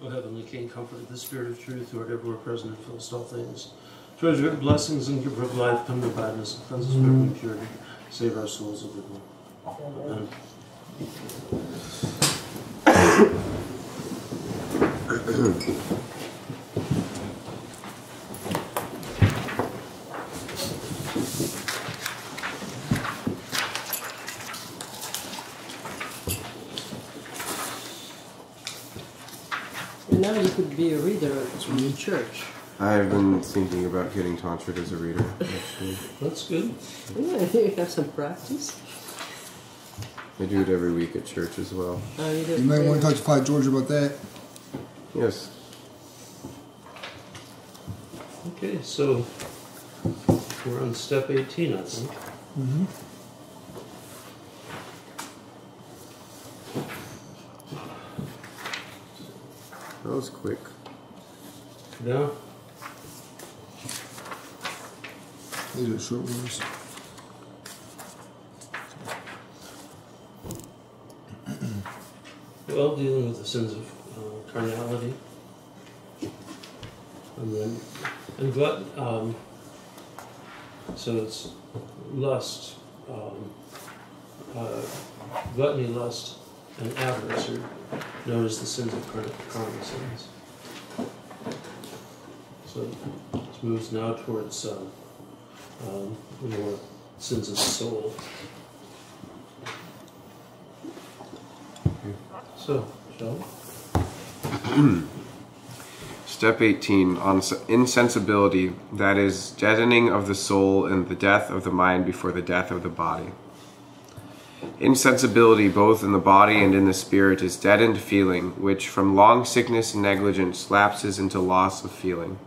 O heavenly King, comfort of the Spirit of truth, who art everywhere present and fillest all things. Treasure of blessings and giver of life, come to abide in us and cleanse us from every impurity. Save our souls, O good Lord. Amen. And now you could be a reader in church. I've been thinking about getting tantric as a reader, actually. That's good. Yeah, you have some practice. I do it every week at church as well. You might want to talk to Father George about that. Yes. Okay, so we're on step 18, I think. Mm-hmm. That was quick. Yeah. These are short ones. Well, dealing with the sins of carnality, and so it's lust, gluttony, lust, and avarice are known as the sins of carnal sins. So it moves now towards more sins of the soul. So, shall we? Step 18, on insensibility, that is, deadening of the soul and the death of the mind before the death of the body. Insensibility, both in the body and in the spirit, is deadened feeling, which from long sickness and negligence lapses into loss of feeling.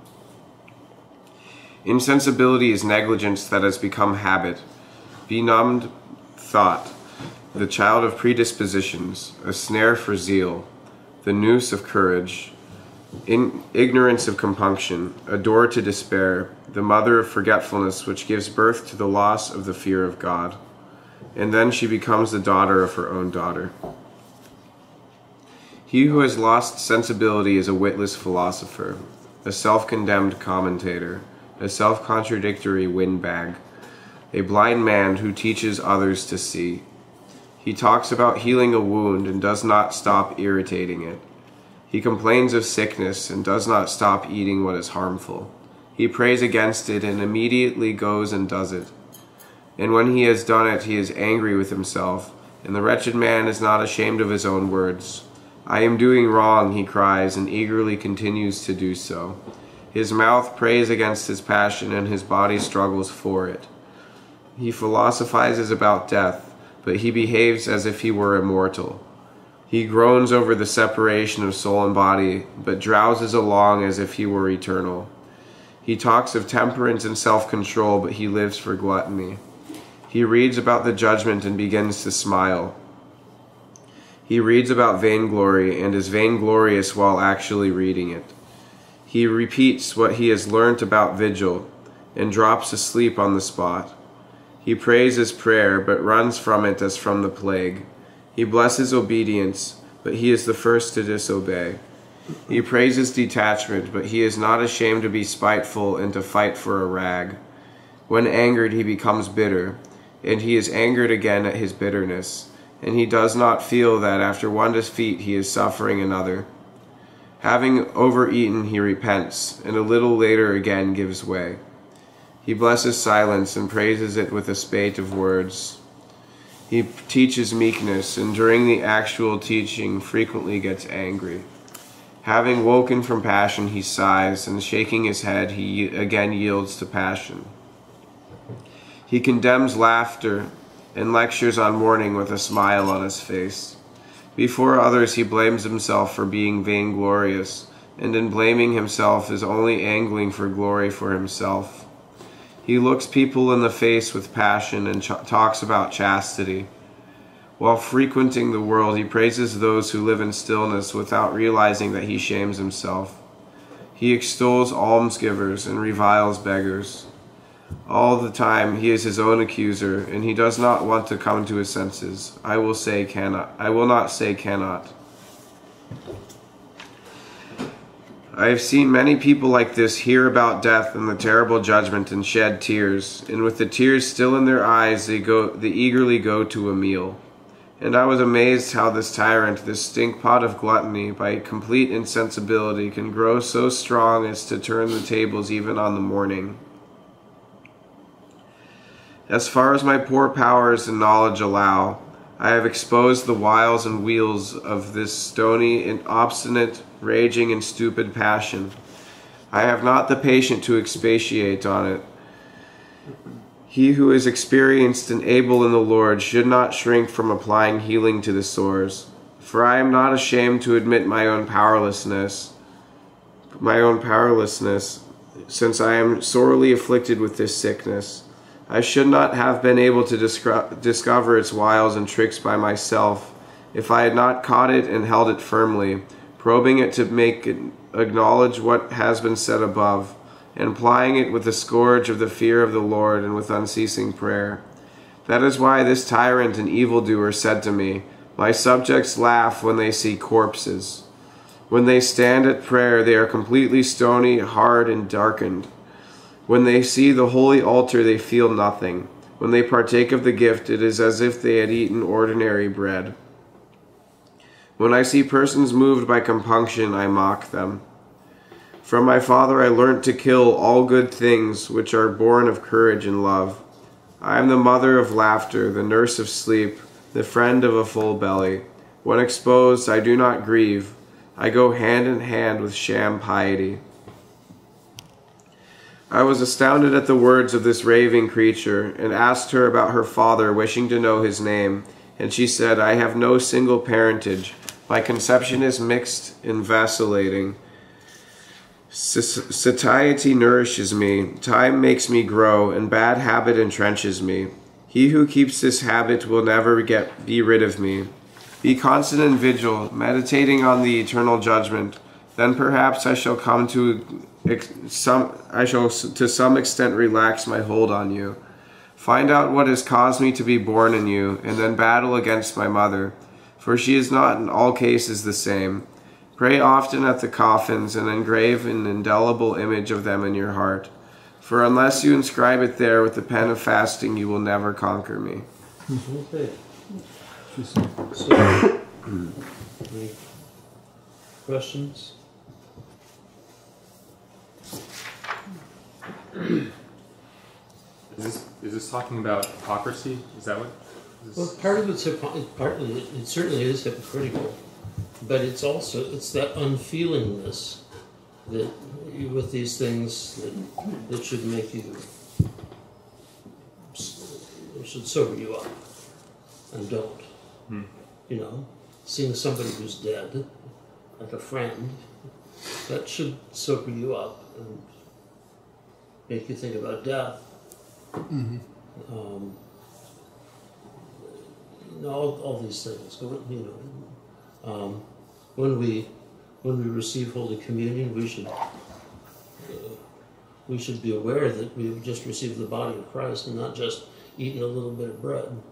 Insensibility is negligence that has become habit, benumbed thought, the child of predispositions, a snare for zeal, the noose of courage, ignorance of compunction, a door to despair, the mother of forgetfulness which gives birth to the loss of the fear of God. And then she becomes the daughter of her own daughter. He who has lost sensibility is a witless philosopher, a self-condemned commentator, a self-contradictory windbag, a blind man who teaches others to see. He talks about healing a wound and does not stop irritating it. He complains of sickness and does not stop eating what is harmful. He prays against it and immediately goes and does it. And when he has done it, he is angry with himself, and the wretched man is not ashamed of his own words. I am doing wrong, he cries, and eagerly continues to do so. His mouth prays against his passion, and his body struggles for it. He philosophizes about death, but he behaves as if he were immortal. He groans over the separation of soul and body, but drowses along as if he were eternal. He talks of temperance and self-control, but he lives for gluttony. He reads about the judgment and begins to smile. He reads about vainglory and is vainglorious while actually reading it. He repeats what he has learnt about vigil and drops asleep on the spot. He prays his prayer, but runs from it as from the plague. He blesses obedience, but he is the first to disobey. He praises detachment, but he is not ashamed to be spiteful and to fight for a rag. When angered, he becomes bitter, and he is angered again at his bitterness, and he does not feel that after one defeat he is suffering another. Having overeaten, he repents, and a little later again gives way. He blesses silence and praises it with a spate of words. He teaches meekness, and during the actual teaching frequently gets angry. Having woken from passion, he sighs, and shaking his head, he again yields to passion. He condemns laughter and lectures on mourning with a smile on his face. Before others, he blames himself for being vainglorious, and in blaming himself is only angling for glory for himself. He looks people in the face with passion and talks about chastity. While frequenting the world, he praises those who live in stillness without realizing that he shames himself. He extols almsgivers and reviles beggars. All the time he is his own accuser, and he does not want to come to his senses. I will not say cannot. I have seen many people like this hear about death and the terrible judgment and shed tears, and with the tears still in their eyes they eagerly go to a meal. And I was amazed how this tyrant, this stinkpot of gluttony, by complete insensibility, can grow so strong as to turn the tables even on the morning. As far as my poor powers and knowledge allow, I have exposed the wiles and wheels of this stony and obstinate, raging and stupid passion. I have not the patience to expatiate on it. He who is experienced and able in the Lord should not shrink from applying healing to the sores. For I am not ashamed to admit my own powerlessness, since I am sorely afflicted with this sickness. I should not have been able to discover its wiles and tricks by myself, if I had not caught it and held it firmly, probing it to make it acknowledge what has been said above, and plying it with the scourge of the fear of the Lord and with unceasing prayer. That is why this tyrant and evildoer said to me, "My subjects laugh when they see corpses. When they stand at prayer, they are completely stony, hard, and darkened. When they see the holy altar, they feel nothing. When they partake of the gift, it is as if they had eaten ordinary bread. When I see persons moved by compunction, I mock them. From my father I learnt to kill all good things which are born of courage and love. I am the mother of laughter, the nurse of sleep, the friend of a full belly. When exposed, I do not grieve. I go hand in hand with sham piety." I was astounded at the words of this raving creature, and asked her about her father, wishing to know his name. And she said, "I have no single parentage. My conception is mixed and vacillating. Satiety nourishes me, time makes me grow, and bad habit entrenches me. He who keeps this habit will never be rid of me. Be constant in vigil, meditating on the eternal judgment. Then perhaps I shall come to some extent relax my hold on you. Find out what has caused me to be born in you, and then battle against my mother, for she is not in all cases the same. Pray often at the coffins, and engrave an indelible image of them in your heart. For unless you inscribe it there with the pen of fasting, you will never conquer me." Okay. So, any questions? Is this talking about hypocrisy? Is that what? Well, part of it's partly it certainly is hypocritical, but it's that unfeelingness that with these things that should make you should sober you up, and don't. You know, seeing somebody who's dead, like a friend, that should sober you up and make you think about death. All these things. When we receive Holy Communion, we should be aware that we've just received the body of Christ and not just eaten a little bit of bread.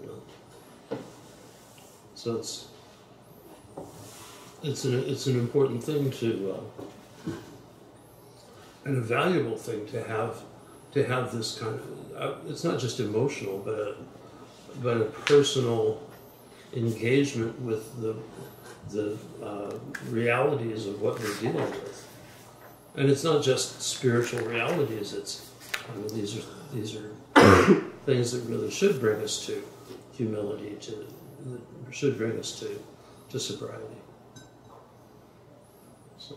You know? So it's an important thing and a valuable thing to have this kind of. It's not just emotional, but a personal engagement with the realities of what we're dealing with, and it's not just spiritual realities. These are things that really should bring us to humility, should bring us to sobriety. So.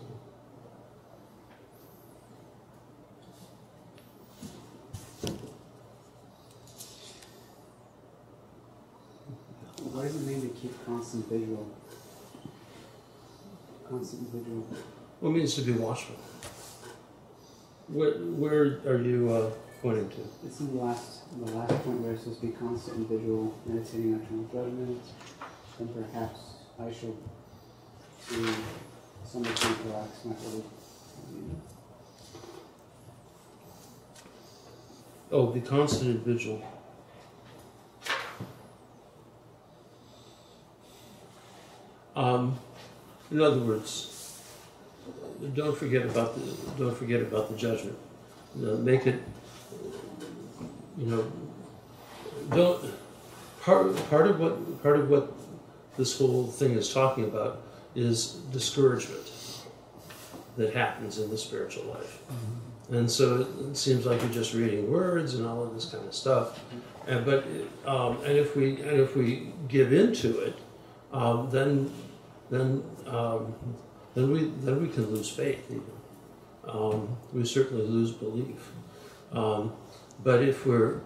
What does it mean to keep constant vigil? Constant vigil. What means to be watchful? Where are you pointing to? It's in the last point where it says be constant in vigil, meditating on eternal judgment. Then perhaps I shall to some extent relax my hold. Oh, be constant in vigil. In other words, don't forget about the judgment. Make it, don't. Part of what this whole thing is talking about is discouragement that happens in the spiritual life. And so it seems like you're just reading words and all of this kind of stuff. And if we give into it, then we can lose faith even. We certainly lose belief. But if we're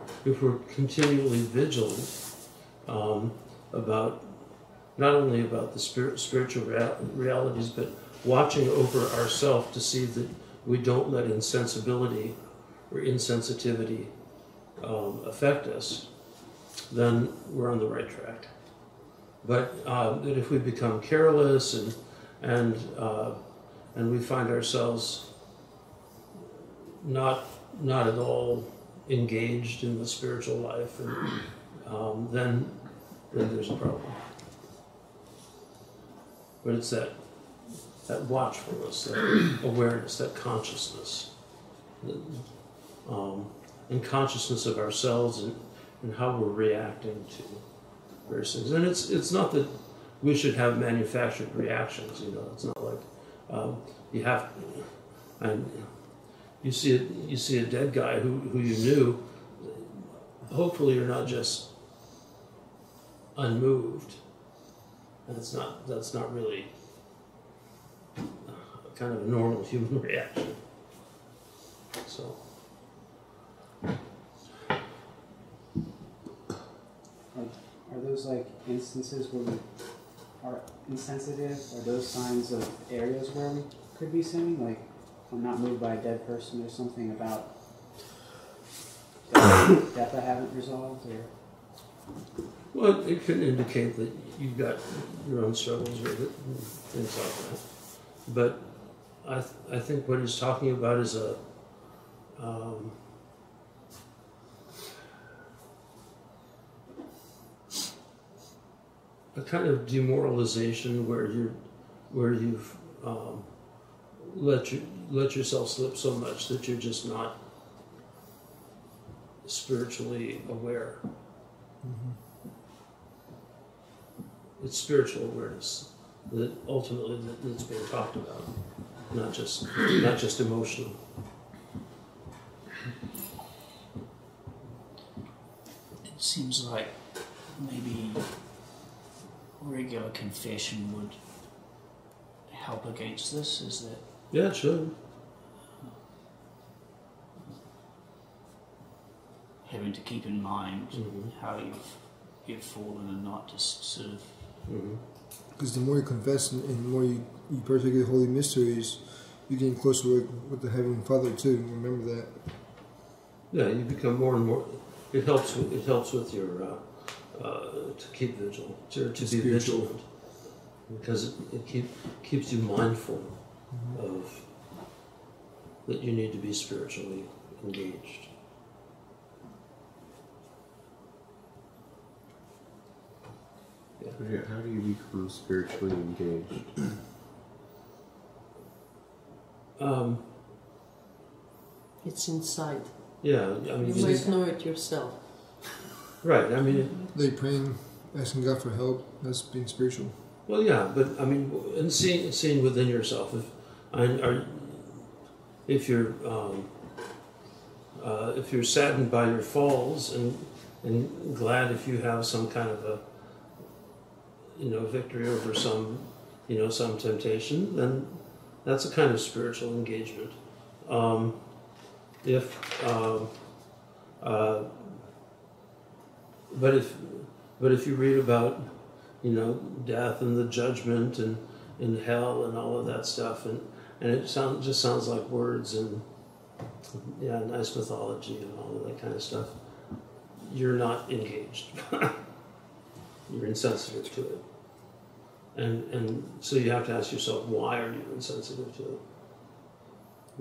continually vigilant about not only about the spiritual realities, but watching over ourselves to see that we don't let insensibility or insensitivity affect us, then we're on the right track. But that if we become careless and we find ourselves not at all engaged in the spiritual life, and then there's a problem. But it's that watchfulness, that awareness, that consciousness, and consciousness of ourselves and how we're reacting to various things. And it's not that we should have manufactured reactions. It's not like you have. And you see a dead guy who you knew. Hopefully, you're not just unmoved. That's not really kind of a normal human reaction. So. Are those like instances where we are insensitive? Are those signs of areas where we could be sinning? Like, I'm not moved by a dead person. There's something about death I haven't resolved, or. Well, it can indicate that you've got your own struggles with it and things like that. But I think what he's talking about is a kind of demoralization where you've let yourself slip so much that you're just not spiritually aware. It's spiritual awareness that ultimately that's being talked about, not just emotional. It seems like maybe regular confession would help against this. Is that? Yeah, it should. Having to keep in mind how you've fallen and not just sort of. Because the more you confess and the more you partake of the holy mysteries, you're getting closer with the Heavenly Father too. Remember that. Yeah, you become more and more. It helps with your to keep vigil, to be vigilant, because it keeps you mindful of that you need to be spiritually engaged. Yeah. How do you become spiritually engaged? It's inside. Yeah, I mean, you might know it yourself. Right. I mean, they praying, asking God for help. That's being spiritual. Well, yeah, but I mean, and seeing within yourself. If you're saddened by your falls and glad if you have some kind of a victory over some temptation, then that's a kind of spiritual engagement. But if you read about death and the judgment and hell and all of that stuff, and it just sounds like words and nice mythology and all of that kind of stuff, you're not engaged. You're insensitive to it. And so you have to ask yourself, why are you insensitive to it?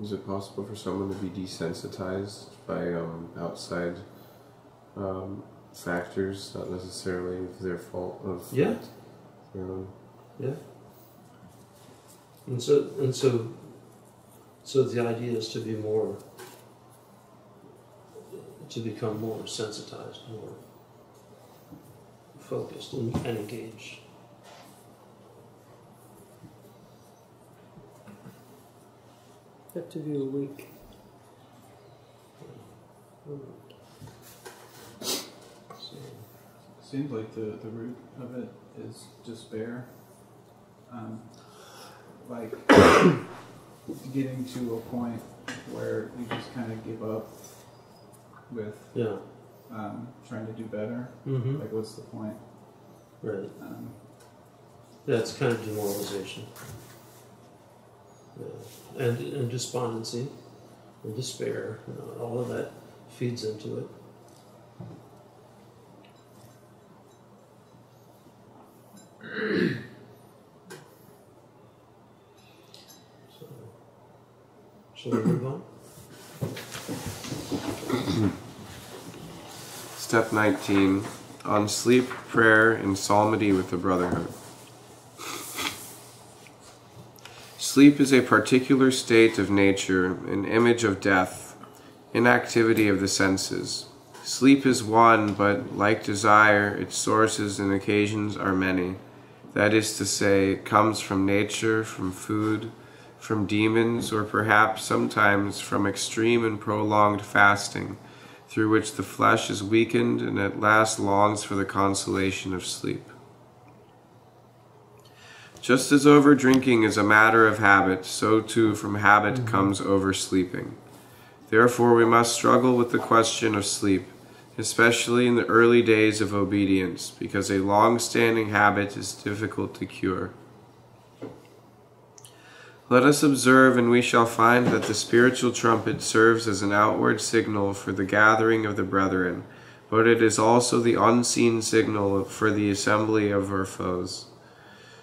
Is it possible for someone to be desensitized by outside factors, not necessarily of their fault? Yeah. And so So the idea is to become more sensitized, more focused and engaged. Have to be awake. Seems like the root of it is despair. Like getting to a point where you just kind of give up with trying to do better. Mm-hmm. Like, what's the point? Right. That's kind of demoralization. Yeah. And despondency and despair, all of that feeds into it. So, shall we move on? Step 19. On sleep, prayer, and psalmody with the brotherhood. Sleep is a particular state of nature, an image of death, inactivity of the senses. Sleep is one, but like desire, its sources and occasions are many. That is to say, it comes from nature, from food, from demons, or perhaps sometimes from extreme and prolonged fasting, through which the flesh is weakened and at last longs for the consolation of sleep. Just as over-drinking is a matter of habit, so too from habit comes oversleeping. Therefore we must struggle with the question of sleep, especially in the early days of obedience, because a long-standing habit is difficult to cure. Let us observe, and we shall find that the spiritual trumpet serves as an outward signal for the gathering of the brethren, but it is also the unseen signal for the assembly of our foes.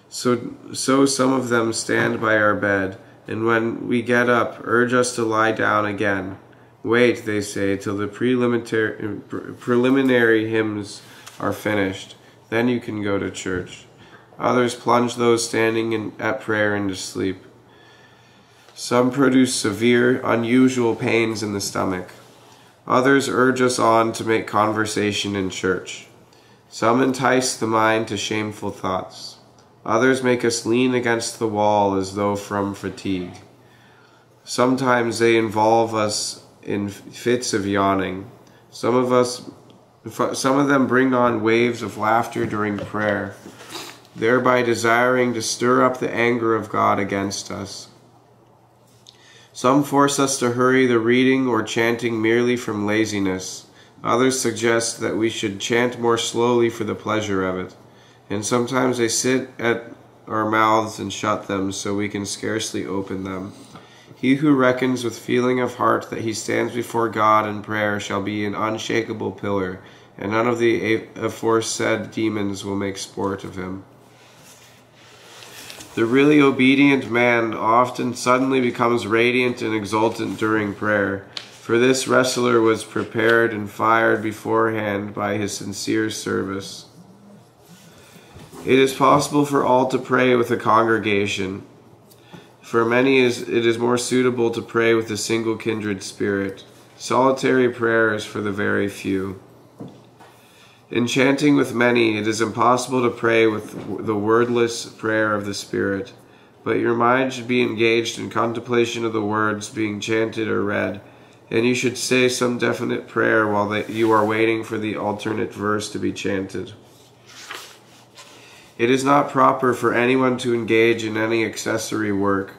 So some of them stand by our bed, and when we get up, urge us to lie down again. Wait, they say, till the preliminary hymns are finished. Then you can go to church. Others plunge those standing at prayer into sleep. Some produce severe, unusual pains in the stomach. Others urge us on to make conversation in church. Some entice the mind to shameful thoughts. Others make us lean against the wall as though from fatigue. Sometimes they involve us in fits of yawning. Some of them bring on waves of laughter during prayer, thereby desiring to stir up the anger of God against us. Some force us to hurry the reading or chanting merely from laziness. Others suggest that we should chant more slowly for the pleasure of it. And sometimes they sit at our mouths and shut them so we can scarcely open them. He who reckons with feeling of heart that he stands before God in prayer shall be an unshakable pillar, and none of the aforesaid demons will make sport of him. The really obedient man often suddenly becomes radiant and exultant during prayer, for this wrestler was prepared and fired beforehand by his sincere service. It is possible for all to pray with a congregation. For many it is more suitable to pray with a single kindred spirit. Solitary prayer is for the very few. In chanting with many, it is impossible to pray with the wordless prayer of the Spirit, but your mind should be engaged in contemplation of the words being chanted or read, and you should say some definite prayer while you are waiting for the alternate verse to be chanted. It is not proper for anyone to engage in any accessory work,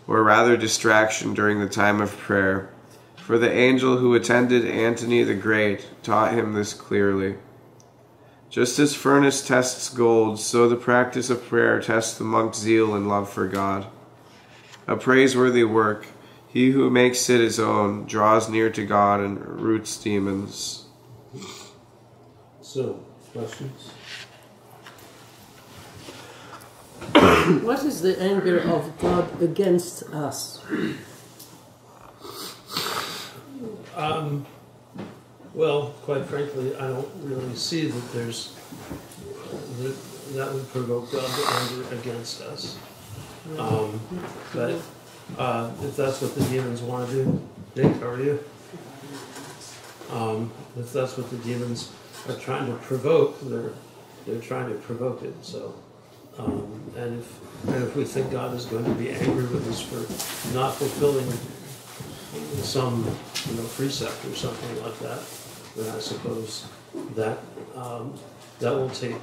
or rather distraction during the time of prayer, for the angel who attended Antony the Great taught him this clearly. Just as furnace tests gold, so the practice of prayer tests the monk's zeal and love for God. A praiseworthy work. He who makes it his own draws near to God and roots demons. So, questions? What is the anger of God against us? Well, quite frankly, I don't really see that that would provoke God to anger against us. But if that's what the demons want to do. Nick, how are you? If that's what the demons are trying to provoke, they're trying to provoke it. So, and if we think God is going to be angry with us for not fulfilling some precept or something like that, then I suppose that that will take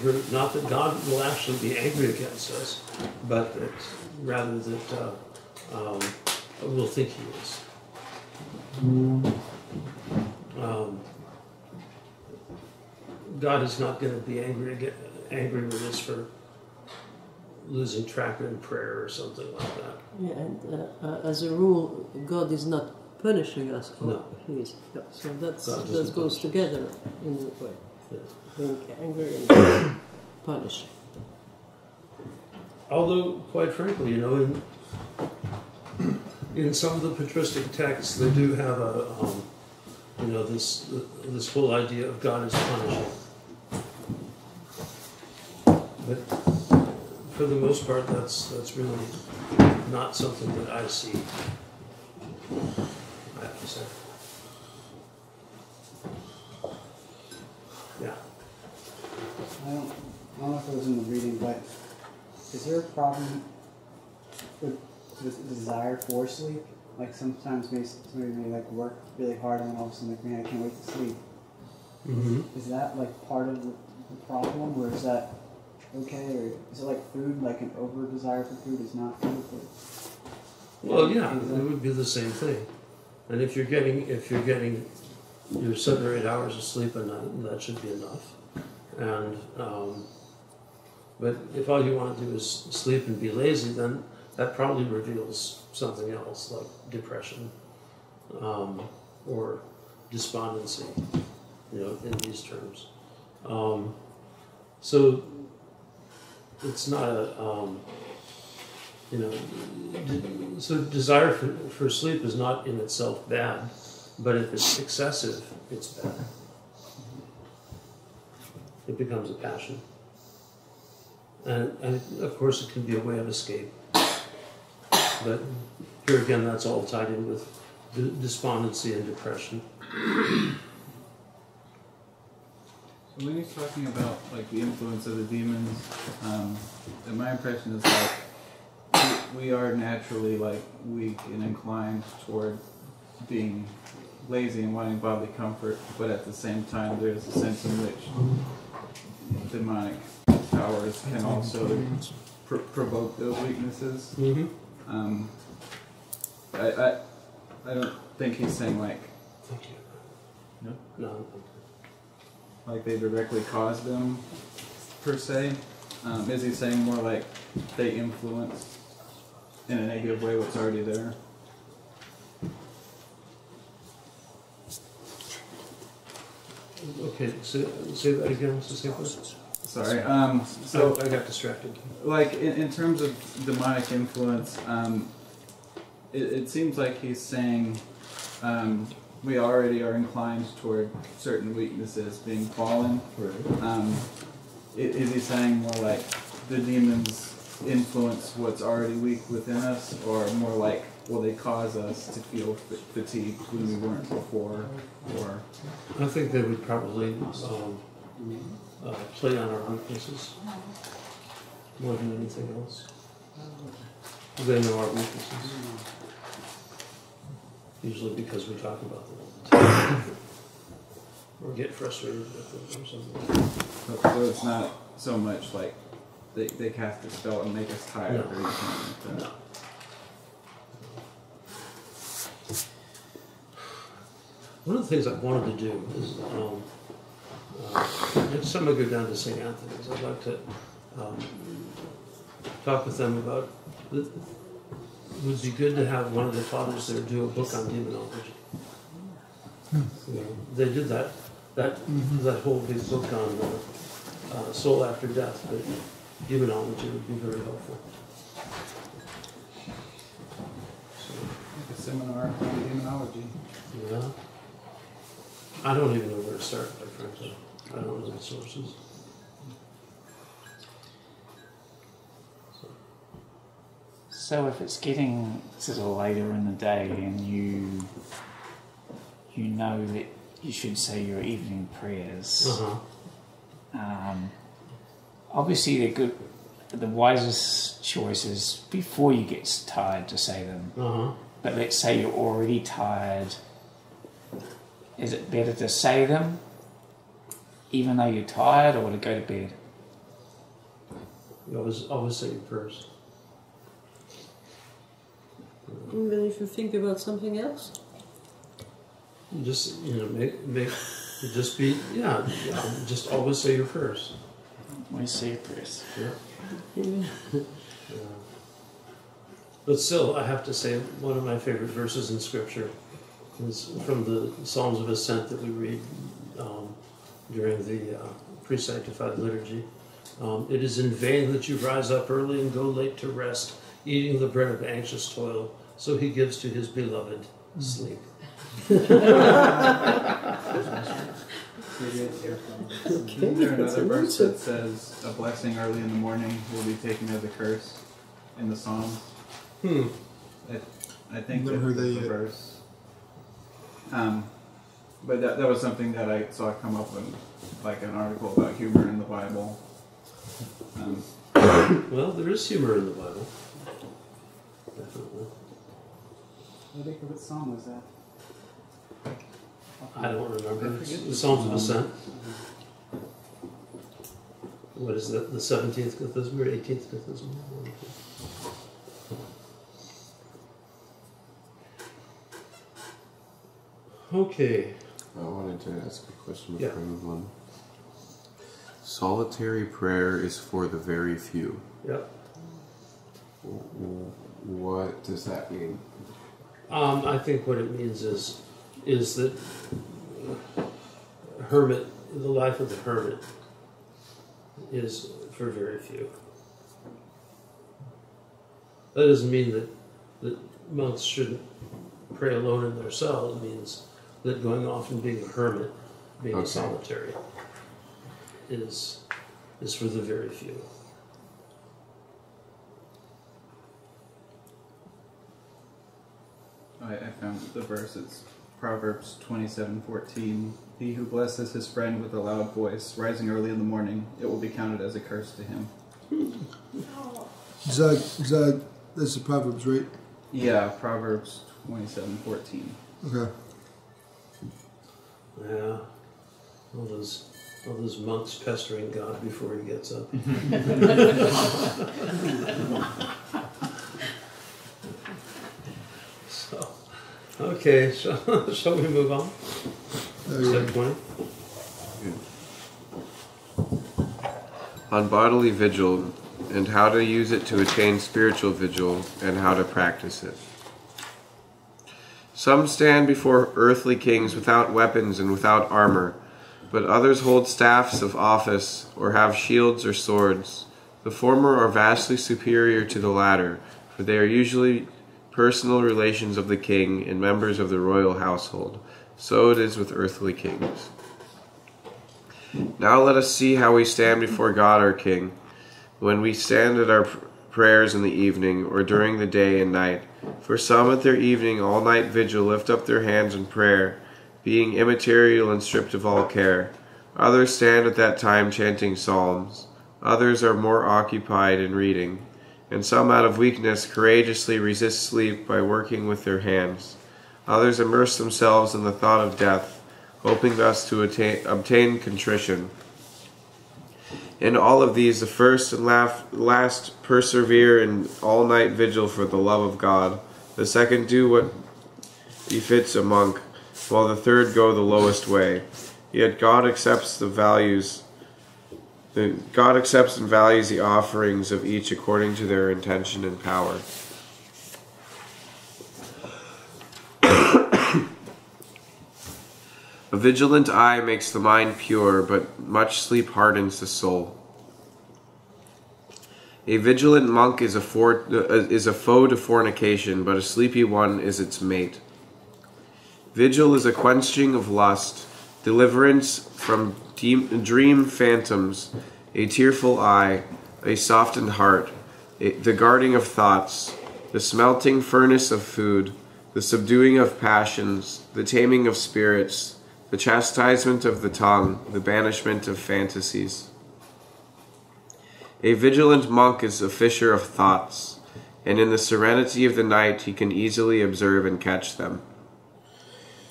root. Not that God will actually be angry against us, but that rather that we'll think He is. God is not going to be angry with us for losing track in prayer or something like that. Yeah, and as a rule, God is not punishing us. No. He is. No. So that doesn't goes punish together in a way. Yeah. Being angry and punishing. Although, quite frankly, in some of the patristic texts, they do have this whole idea of God is punishing. But for the most part, that's really not something that I see. I have to say. Yeah. I don't know if it was in the reading, but is there a problem with the desire for sleep? Like sometimes somebody may like work really hard and then all of a sudden like, man, I can't wait to sleep. Mm-hmm. Is that like part of the problem, or is that okay, or is it like food? Like an over desire for food is not good. Well, yeah, it would be the same thing. And if you're getting your 7 or 8 hours of sleep a night, that should be enough. And but if all you want to do is sleep and be lazy, then that probably reveals something else, like depression or despondency, in these terms. So it's not a, so desire for sleep is not in itself bad, but if it's excessive, it's bad. It becomes a passion. And of course it can be a way of escape. But here again, that's all tied in with despondency and depression. So when he's talking about like the influence of the demons, and my impression is like we are naturally like weak and inclined toward being lazy and wanting bodily comfort, but at the same time there's a sense in which demonic powers can also provoke those weaknesses. Mm-hmm. I don't think he's saying like Thank you. No. like they directly cause them per se. Is he saying more like they influence in a negative way what's already there? Okay, say that again, Mr. Staples. Sorry. So I got distracted. Like in terms of demonic influence, it seems like he's saying we already are inclined toward certain weaknesses being fallen. Right. Is he saying more like the demons influence what's already weak within us, or more like will they cause us to feel fatigued when we weren't before? Or I think they would probably play on our weaknesses more than anything else. They know our weaknesses. Usually because we talk about them all the time. Or get frustrated with them or something. so it's not so much like they cast a spell and make us tired or anything like that. No. One of the things I wanted to do is, next time I go down to St. Anthony's, I'd like to talk with them about, it would be good to have one of the fathers there do a book on demonology. They did that whole big book on soul after death, but demonology would be very helpful. Like a seminar on demonology. Yeah. I don't even know where to start, quite frankly. I don't know the sources. So. So if it's getting sort of later in the day and you know that you should say your evening prayers, obviously they're good. The wisest choice is before you get tired to say them. But let's say you're already tired. Is it better to say them even though you're tired, or to go to bed? You always say it first. Even if you think about something else? You just, just be, just always say your first. Always say your first. Yeah. But still, I have to say, one of my favorite verses in Scripture is from the Psalms of Ascent that we read during the pre-sanctified liturgy. It is in vain that you rise up early and go late to rest, eating the bread of anxious toil, so he gives to his beloved sleep. Isn't there another verse that says a blessing early in the morning will be taken as a curse in the Psalms? I think that was the verse. But that was something that I saw come up in like an article about humor in the Bible. Well, there is humor in the Bible. Definitely. What psalm was that? I don't remember. The Psalms of Ascent. What is that? The 17th Cathism or 18th Cathism? Okay. I wanted to ask a question Yeah. for everyone. Solitary prayer is for the very few. Yep. What does that mean? I think what it means is that the life of the hermit is for very few. That doesn't mean that monks shouldn't pray alone in their cell. It means that going off and being a hermit, being a solitary, is for the very few. I found the verse. It's Proverbs 27:14. He who blesses his friend with a loud voice, rising early in the morning, it will be counted as a curse to him. That's the Proverbs, right? Yeah, Proverbs 27:14. Okay. Yeah. All those monks pestering God before he gets up. So, okay, shall we move on? Step 20. On bodily vigil, and how to use it to attain spiritual vigil, and how to practice it. Some stand before earthly kings without weapons and without armor, but others hold staffs of office, or have shields or swords. The former are vastly superior to the latter, for they are usually personal relations of the king and members of the royal household. So it is with earthly kings. Now let us see how we stand before God our King, when we stand at our prayers in the evening, or during the day and night. For some at their evening all-night vigil lift up their hands in prayer, being immaterial and stripped of all care. Others stand at that time chanting psalms. Others are more occupied in reading. And some out of weakness courageously resist sleep by working with their hands. Others immerse themselves in the thought of death, hoping thus to obtain contrition. In all of these, the first and last persevere in all-night vigil for the love of God. The second do what befits a monk, while the third go the lowest way. Yet God accepts and values the offerings of each according to their intention and power. A vigilant eye makes the mind pure, but much sleep hardens the soul. A vigilant monk is a foe to fornication, but a sleepy one is its mate. Vigil is a quenching of lust, deliverance from dream phantoms, a tearful eye, a softened heart, the guarding of thoughts, the smelting furnace of food, the subduing of passions, the taming of spirits, the chastisement of the tongue, the banishment of fantasies. A vigilant monk is a fisher of thoughts, and in the serenity of the night he can easily observe and catch them.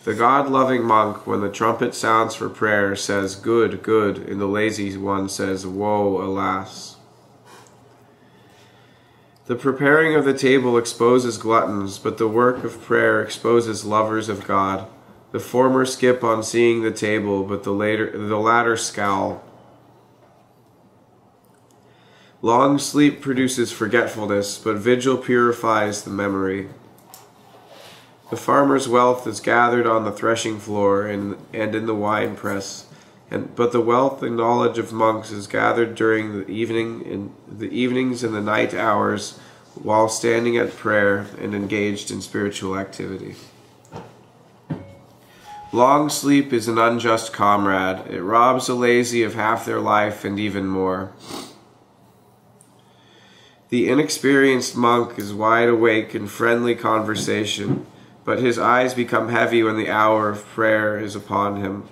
The God-loving monk, when the trumpet sounds for prayer, says, "Good, good," and the lazy one says, "Woe, alas." The preparing of the table exposes gluttons, but the work of prayer exposes lovers of God. The former skip on seeing the table, but the latter scowl. Long sleep produces forgetfulness, but vigil purifies the memory. The farmer's wealth is gathered on the threshing floor and in the wine press, but the wealth and knowledge of monks is gathered during the evenings and the night hours, while standing at prayer and engaged in spiritual activity. Long sleep is an unjust comrade. It robs the lazy of half their life and even more. The inexperienced monk is wide awake in friendly conversation, but his eyes become heavy when the hour of prayer is upon him.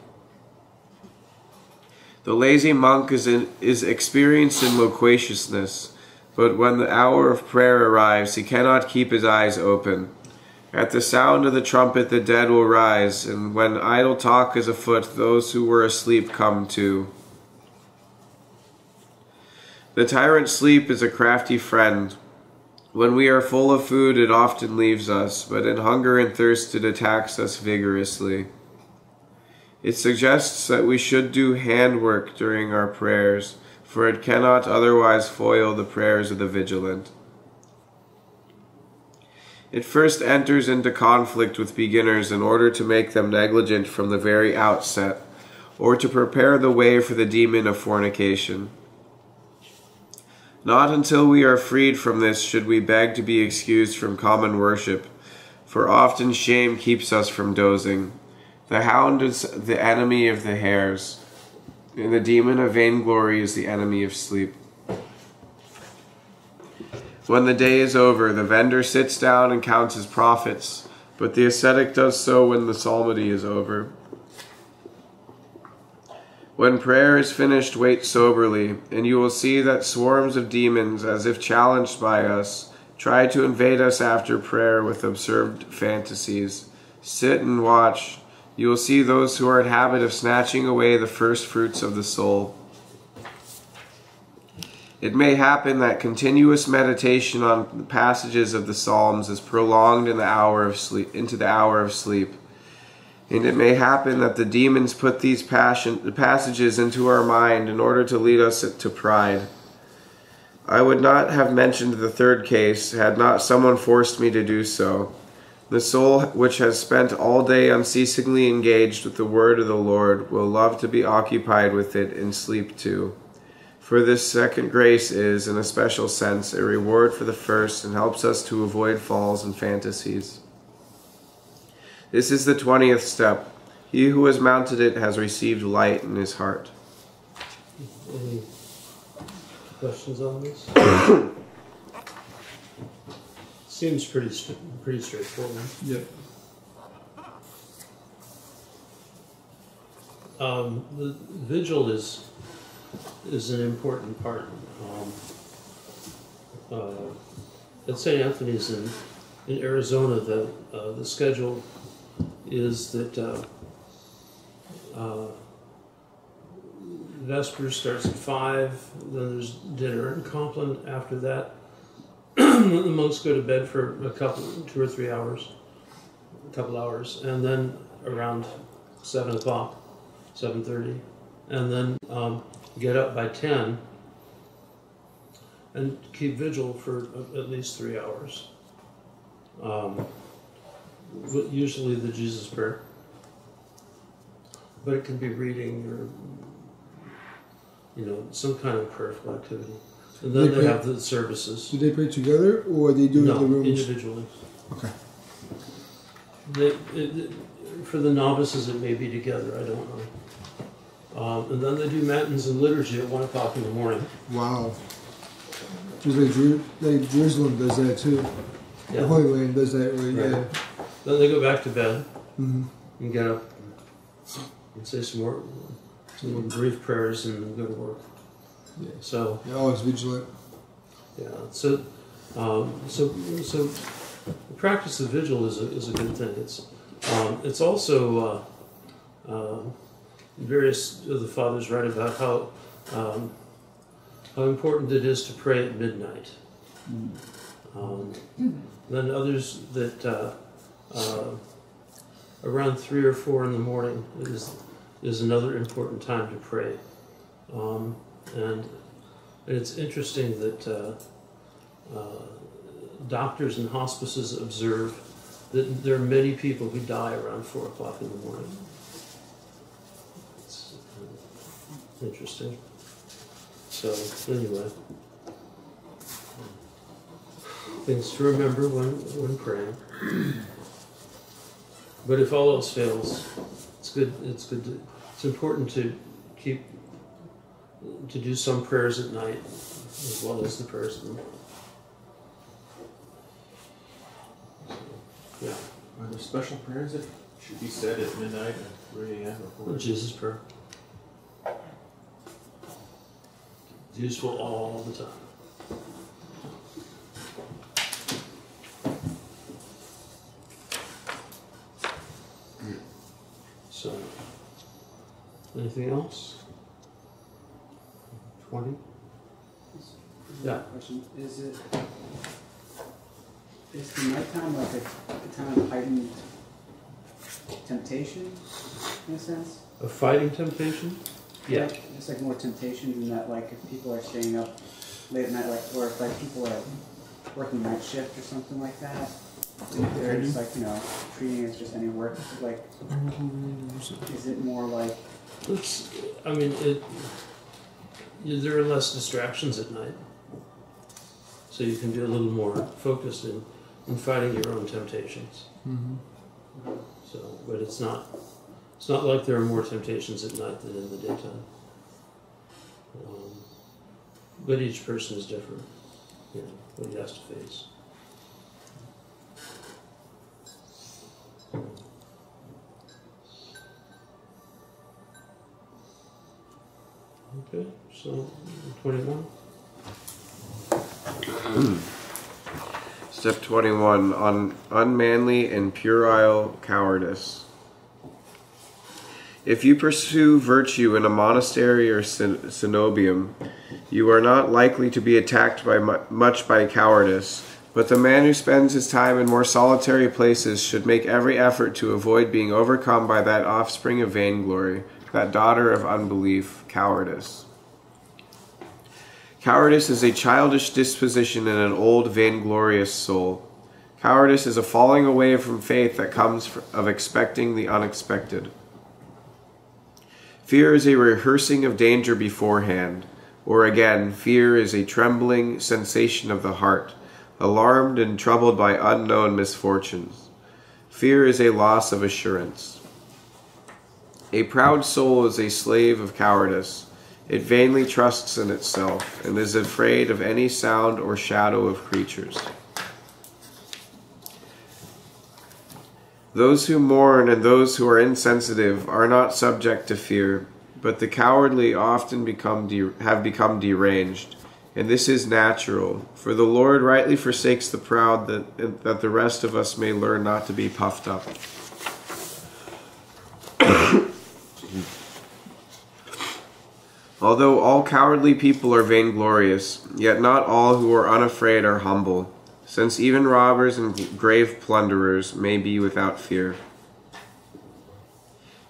The lazy monk is experienced in loquaciousness, but when the hour of prayer arrives, he cannot keep his eyes open. At the sound of the trumpet the dead will rise, and when idle talk is afoot, those who were asleep come to. The tyrant's sleep is a crafty friend. When we are full of food, it often leaves us, but in hunger and thirst it attacks us vigorously. It suggests that we should do handwork during our prayers, for it cannot otherwise foil the prayers of the vigilant. It first enters into conflict with beginners in order to make them negligent from the very outset, or to prepare the way for the demon of fornication. Not until we are freed from this should we beg to be excused from common worship, for often shame keeps us from dozing. The hound is the enemy of the hares, and the demon of vainglory is the enemy of sleep. When the day is over, the vendor sits down and counts his profits, but the ascetic does so when the psalmody is over. When prayer is finished, wait soberly, and you will see that swarms of demons, as if challenged by us, try to invade us after prayer with absurd fantasies. Sit and watch. You will see those who are in habit of snatching away the first fruits of the soul. It may happen that continuous meditation on the passages of the Psalms is prolonged into the hour of sleep. And it may happen that the demons put these passages into our mind in order to lead us to pride. I would not have mentioned the third case had not someone forced me to do so. The soul which has spent all day unceasingly engaged with the word of the Lord will love to be occupied with it in sleep too. For this second grace is, in a special sense, a reward for the first and helps us to avoid falls and fantasies. This is the 20th step. He who has mounted it has received light in his heart. Any questions on this? Seems pretty straightforward. Yep. The vigil is an important part. At St. Anthony's in Arizona, the schedule is that Vespers starts at 5, then there's dinner and compline after that. The monks go to bed for 2 or 3 hours, a couple hours, and then around 7 o'clock, 7:30, and then get up by 10 and keep vigil for at least 3 hours. Usually the Jesus prayer, but it can be reading or some kind of prayerful activity. And then they have the services. Do they pray together, or they do it in the rooms? Individually. Okay. For the novices, it may be together. I don't know. And then they do matins and liturgy at 1 o'clock in the morning. Wow. Just like Jerusalem does that too. Yeah. The Holy Land does that, right? Right. Yeah. Then they go back to bed Mm-hmm. and get up and say some more brief prayers and go to work. Yeah. So They're always vigilant. yeah. So the practice of vigil is a good thing. It's also various of the fathers write about how important it is to pray at midnight. Then others that around 3 or 4 in the morning is another important time to pray. And it's interesting that doctors and hospices observe that there are many people who die around 4 o'clock in the morning. It's interesting. So anyway, things to remember when praying. But if all else fails, it's important to do some prayers at night as well as the prayers in the morning. Yeah. Are there special prayers that should be said at midnight and 3 a.m. or 4? Jesus' prayer. It's useful all the time. So, anything else? 20? Yeah. Question. Is the nighttime like a time of heightened temptation, in a sense? A fighting temptation? Yeah. Like, it's like more temptation in that, like, if people are staying up late at night, like, or if like people are working night shift or something like that, they're just like, treating it as just any work. Like, is it more like? There are less distractions at night, so you can be a little more focused in fighting your own temptations. Mm-hmm. So, but it's not like there are more temptations at night than in the daytime. But each person is different, what he has to face. Okay, so 21. Step 21 on unmanly and puerile cowardice. If you pursue virtue in a monastery or cenobium, you are not likely to be attacked much by cowardice, but the man who spends his time in more solitary places should make every effort to avoid being overcome by that offspring of vainglory, that daughter of unbelief, cowardice. Cowardice is a childish disposition in an old, vainglorious soul. Cowardice is a falling away from faith that comes of expecting the unexpected. Fear is a rehearsing of danger beforehand, or again, fear is a trembling sensation of the heart, alarmed and troubled by unknown misfortunes. Fear is a loss of assurance. A proud soul is a slave of cowardice. It vainly trusts in itself and is afraid of any sound or shadow of creatures. Those who mourn and those who are insensitive are not subject to fear, but the cowardly often have become deranged, and this is natural, for the Lord rightly forsakes the proud that the rest of us may learn not to be puffed up. Although all cowardly people are vainglorious, yet not all who are unafraid are humble, since even robbers and grave plunderers may be without fear.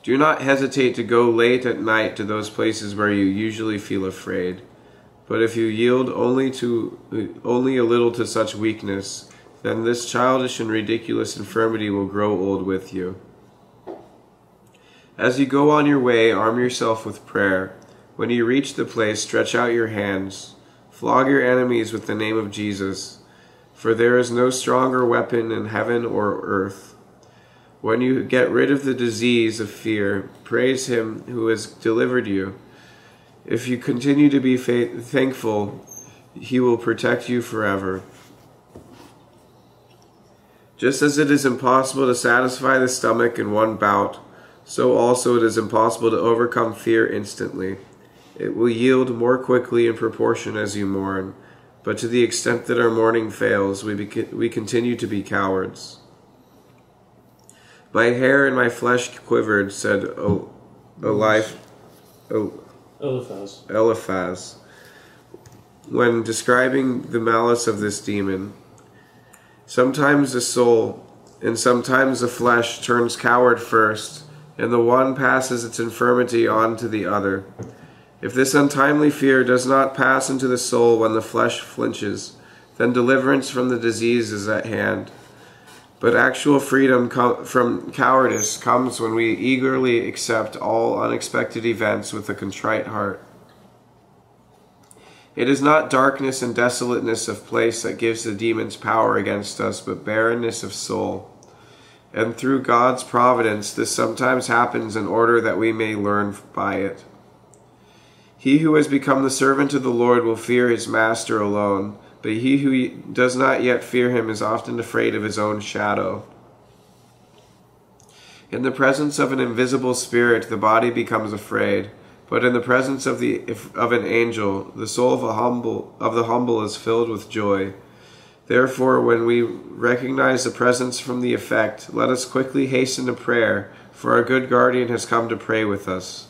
Do not hesitate to go late at night to those places where you usually feel afraid, but if you yield only a little to such weakness, then this childish and ridiculous infirmity will grow old with you. As you go on your way, arm yourself with prayer. When you reach the place, stretch out your hands. Flog your enemies with the name of Jesus, for there is no stronger weapon in heaven or earth. When you get rid of the disease of fear, praise Him who has delivered you. If you continue to be thankful, He will protect you forever. Just as it is impossible to satisfy the stomach in one bout, so also it is impossible to overcome fear instantly. It will yield more quickly in proportion as you mourn, but to the extent that our mourning fails, we continue to be cowards. My hair and my flesh quivered, said Eliphaz, when describing the malice of this demon. Sometimes the soul and sometimes the flesh turns coward first, and the one passes its infirmity on to the other. If this untimely fear does not pass into the soul when the flesh flinches, then deliverance from the disease is at hand. But actual freedom from cowardice comes when we eagerly accept all unexpected events with a contrite heart. It is not darkness and desolateness of place that gives the demons power against us, but barrenness of soul. And through God's providence, this sometimes happens in order that we may learn by it. He who has become the servant of the Lord will fear his master alone, but he who does not yet fear him is often afraid of his own shadow. In the presence of an invisible spirit, the body becomes afraid, but in the presence of an angel, the soul of the humble is filled with joy. Therefore, when we recognize the presence from the effect, let us quickly hasten to prayer, for our good guardian has come to pray with us.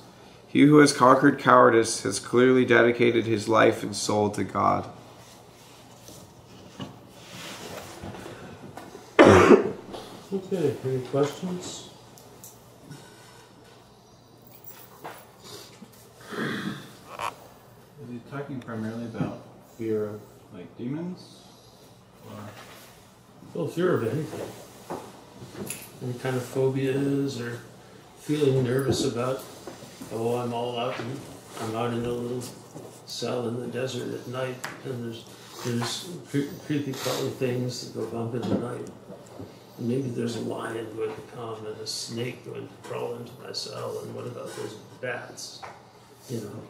He who has conquered cowardice has clearly dedicated his life and soul to God. Okay, any questions? Is he talking primarily about fear of like demons? Or? Well, fear of anything. Any kind of phobias or feeling nervous about, oh, I'm out in a little cell in the desert at night, and there's creepy crawly things that go bump in the night. And maybe there's a lion going to come and a snake going to crawl into my cell, and what about those bats? You know.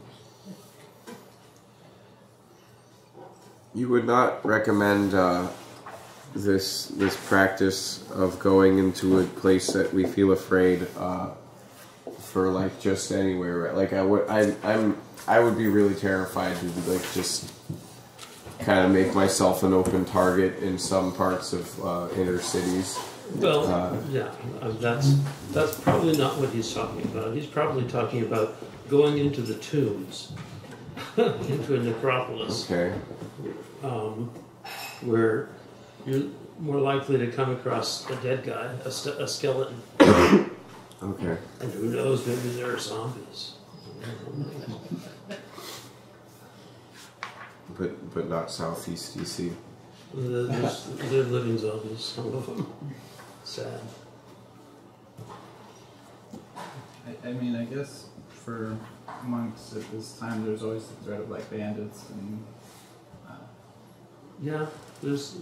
You would not recommend this practice of going into a place that we feel afraid for like just anywhere, right? Like I would be really terrified to like just kind of make myself an open target in some parts of inner cities. Well, yeah, that's probably not what he's talking about. He's probably talking about going into the tombs, into a necropolis, okay, where you're more likely to come across a dead guy, a skeleton. Okay. And who knows, maybe there are zombies. But not Southeast DC. They're living zombies, some of them. Sad. I mean, I guess for monks at this time, there's always the threat of like bandits and. Yeah, there's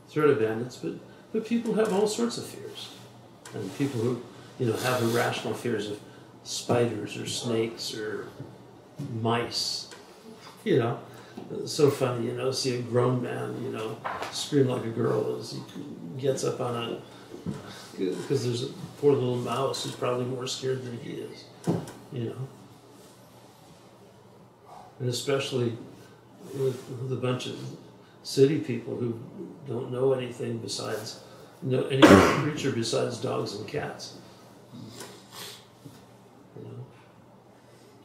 threat of bandits, but people have all sorts of fears, and people who have irrational fears of spiders or snakes or mice. It's so funny, see a grown man, scream like a girl as he gets up on because there's a poor little mouse who's probably more scared than he is, And especially with a bunch of city people who don't know anything besides, any creature besides dogs and cats.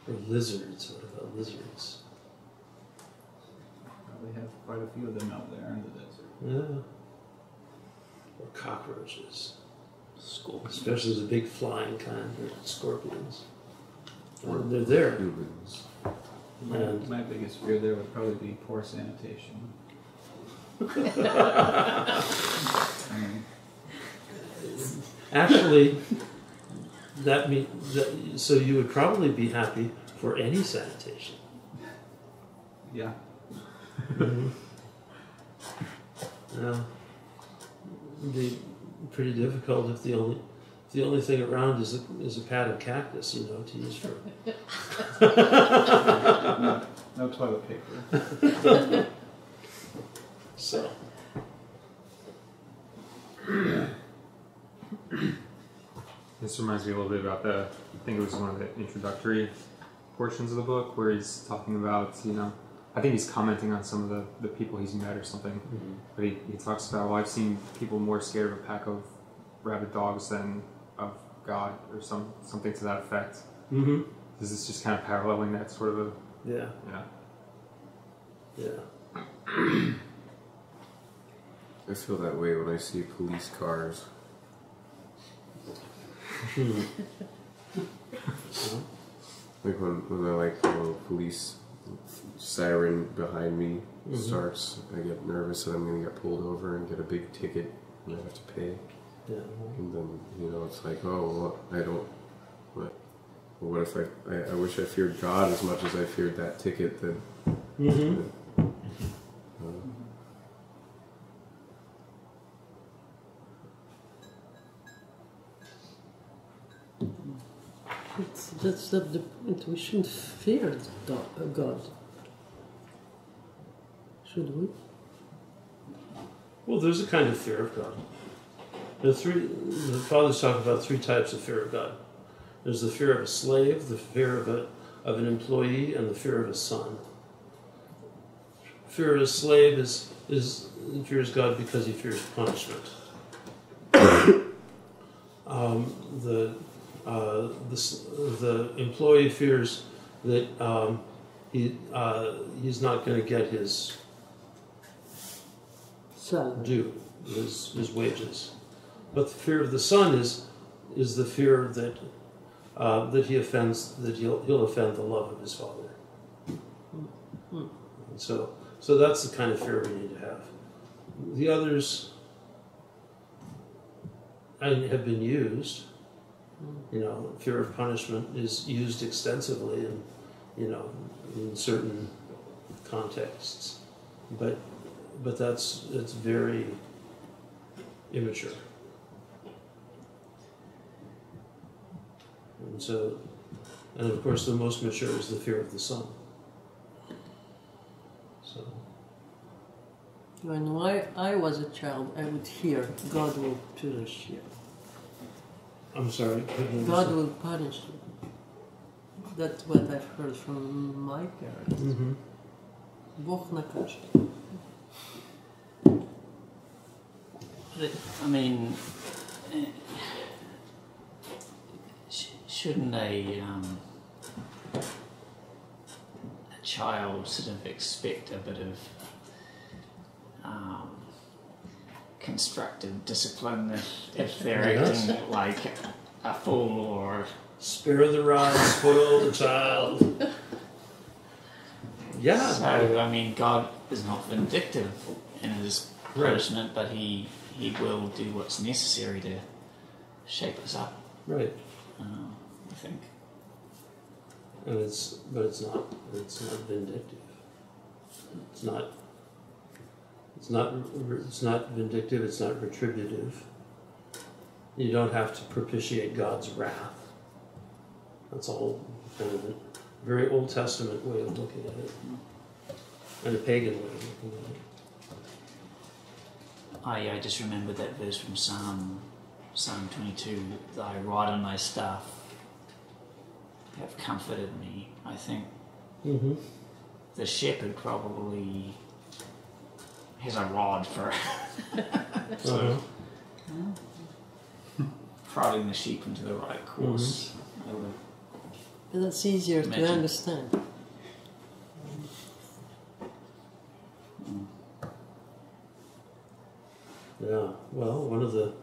Or lizards, what about lizards? Probably have quite a few of them out there in the desert. Yeah. Or cockroaches. Scorpions. Especially the big flying kind, they're scorpions. And they're there. Humans. My biggest fear there would probably be poor sanitation. Actually, so you would probably be happy for any sanitation. Yeah. Mm-hmm. Yeah. It'd be pretty difficult if the only thing around is a pad of cactus, to use for. No toilet paper. So. This reminds me a little bit about I think it was one of the introductory portions of the book where he's talking about, I think he's commenting on some of the people he's met or something. Mm-hmm. But he talks about, well, I've seen people more scared of a pack of rabid dogs than of God, or something to that effect. Mm-hmm. This is just kind of paralleling that sort of Yeah. I feel that way when I see police cars. Like when the little police siren behind me starts, I get nervous that I'm going to get pulled over and get a big ticket and I have to pay. Yeah. And then, it's like, oh, well, what if I wish I feared God as much as I feared that ticket then. That's not the point. We shouldn't fear God. Should we? Well, there's a kind of fear of God. The fathers talk about 3 types of fear of God. There's the fear of a slave, the fear of an employee, and the fear of a son. Fear of a slave is he fears God because he fears punishment. The employee fears that he's not going to get his due, his wages. But the fear of the son is the fear that he offends, that he'll offend the love of his father. And so that's the kind of fear we need to have. The others have been used. Fear of punishment is used extensively in certain contexts, but it's very immature. And of course the most mature is the fear of the son. So when I was a child, I would hear God will punish you. I'm sorry. God will punish you. That's what I've heard from my parents. Bog nakaże. I mean, shouldn't a child sort of expect a bit of constructive discipline if they're acting like a fool or... Spare the rod, spoil the child. Yeah. So, I mean, God is not vindictive in his punishment, but he will do what's necessary to shape us up. Right. I think. And it's not vindictive. It's not vindictive, it's not retributive. You don't have to propitiate God's wrath. That's all kind of a very Old Testament way of looking at it. And a pagan way of looking at it. I just remembered that verse from Psalm 22, thy rod and thy staff have comforted me. I think the shepherd probably has a rod for prodding the sheep into the right course. But that's easier to understand. Yeah, well, one of the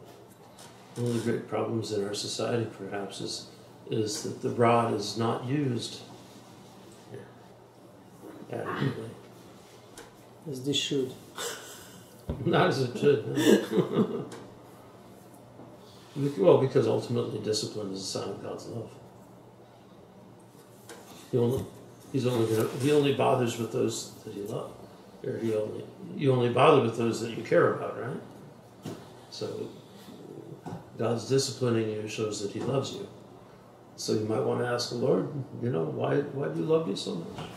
great problems in our society, perhaps, is that the rod is not used adequately. As they should. Not as it should. No. Well, because ultimately discipline is a sign of God's love. He only bothers with those that he loves, or you only bother with those that you care about, right? So God's disciplining you shows that he loves you. So you might want to ask the Lord, why do you love me so much?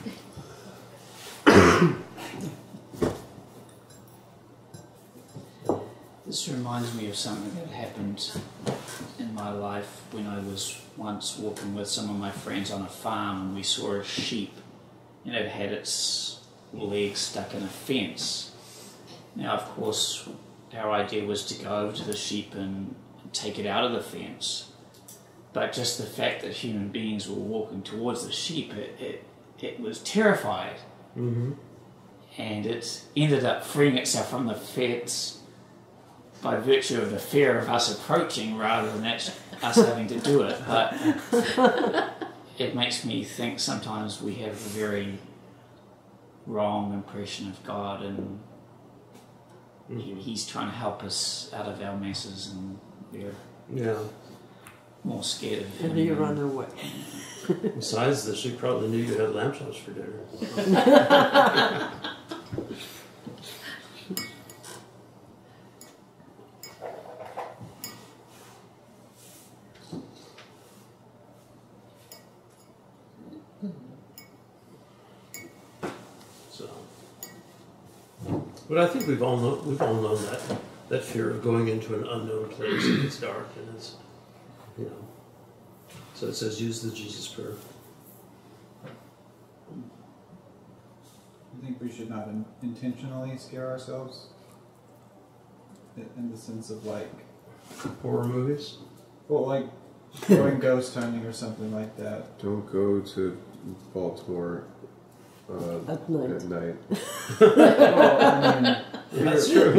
This reminds me of something that happened in my life when I was once walking with some of my friends on a farm, and we saw a sheep, and it had its legs stuck in a fence. Now, of course, our idea was to go over to the sheep and take it out of the fence. But just the fact that human beings were walking towards the sheep, it was terrified. Mm-hmm. And it ended up freeing itself from the fence by virtue of the fear of us approaching rather than us having to do it. But it makes me think sometimes we have a very wrong impression of God, and He's trying to help us out of our messes, and we're more scared of Him. And you run away. Besides this, she probably knew you had lamb chops for dinner. But I think we've all known that fear of going into an unknown place and it's dark and it's, you know. So it says use the Jesus prayer. I think we should not intentionally scare ourselves in the sense of like horror movies. Well, like going ghost hunting or something like that. Don't go to Baltimore at night. Well, I mean, that's true.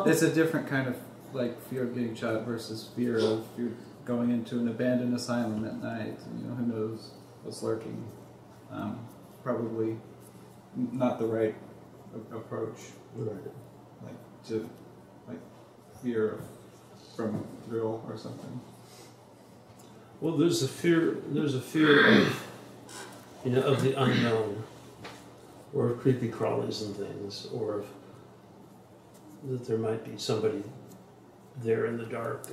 It's a different kind of like fear of getting shot versus fear of going into an abandoned asylum at night. You know, who knows what's lurking. Probably not the right approach. Right. Like to fear from drill or something. Well, there's a fear of, you know, of the unknown, or of creepy crawlies and things, or of that there might be somebody there in the dark.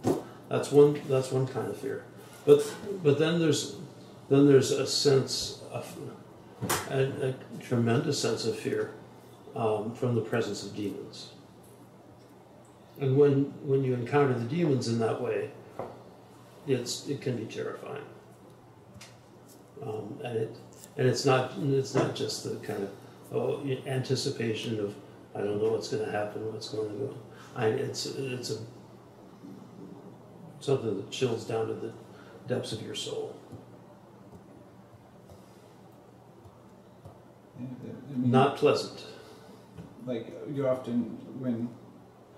And that's one kind of fear. But then there's a sense of a tremendous sense of fear from the presence of demons. And when you encounter the demons in that way, it can be terrifying. And it's not just the kind of anticipation of I don't know what's going to happen, what's going to go. It's something that chills down to the depths of your soul. I mean, Not pleasant. Like you often, when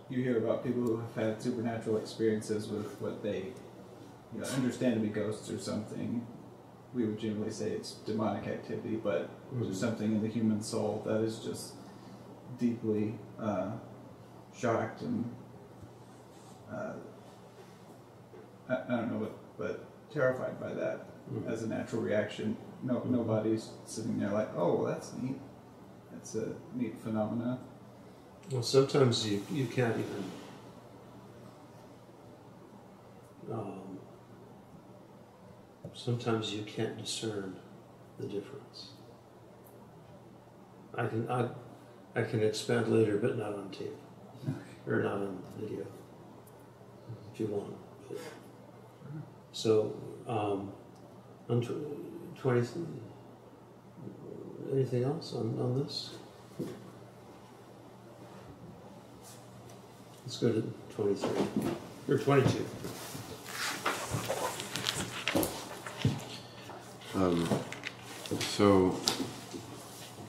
you hear about people who have had supernatural experiences with what they understand to be ghosts or something, we would generally say it's demonic activity, but there's something in the human soul that is just deeply shocked and I don't know, but terrified by that as a natural reaction. Nobody's sitting there like, oh, that's neat. That's a neat phenomena. Well, sometimes you can't even sometimes you can't discern the difference. I can expand later, but not on tape or not on video, if you want. So, on 20. Anything else on this? Let's go to 23 or 22. So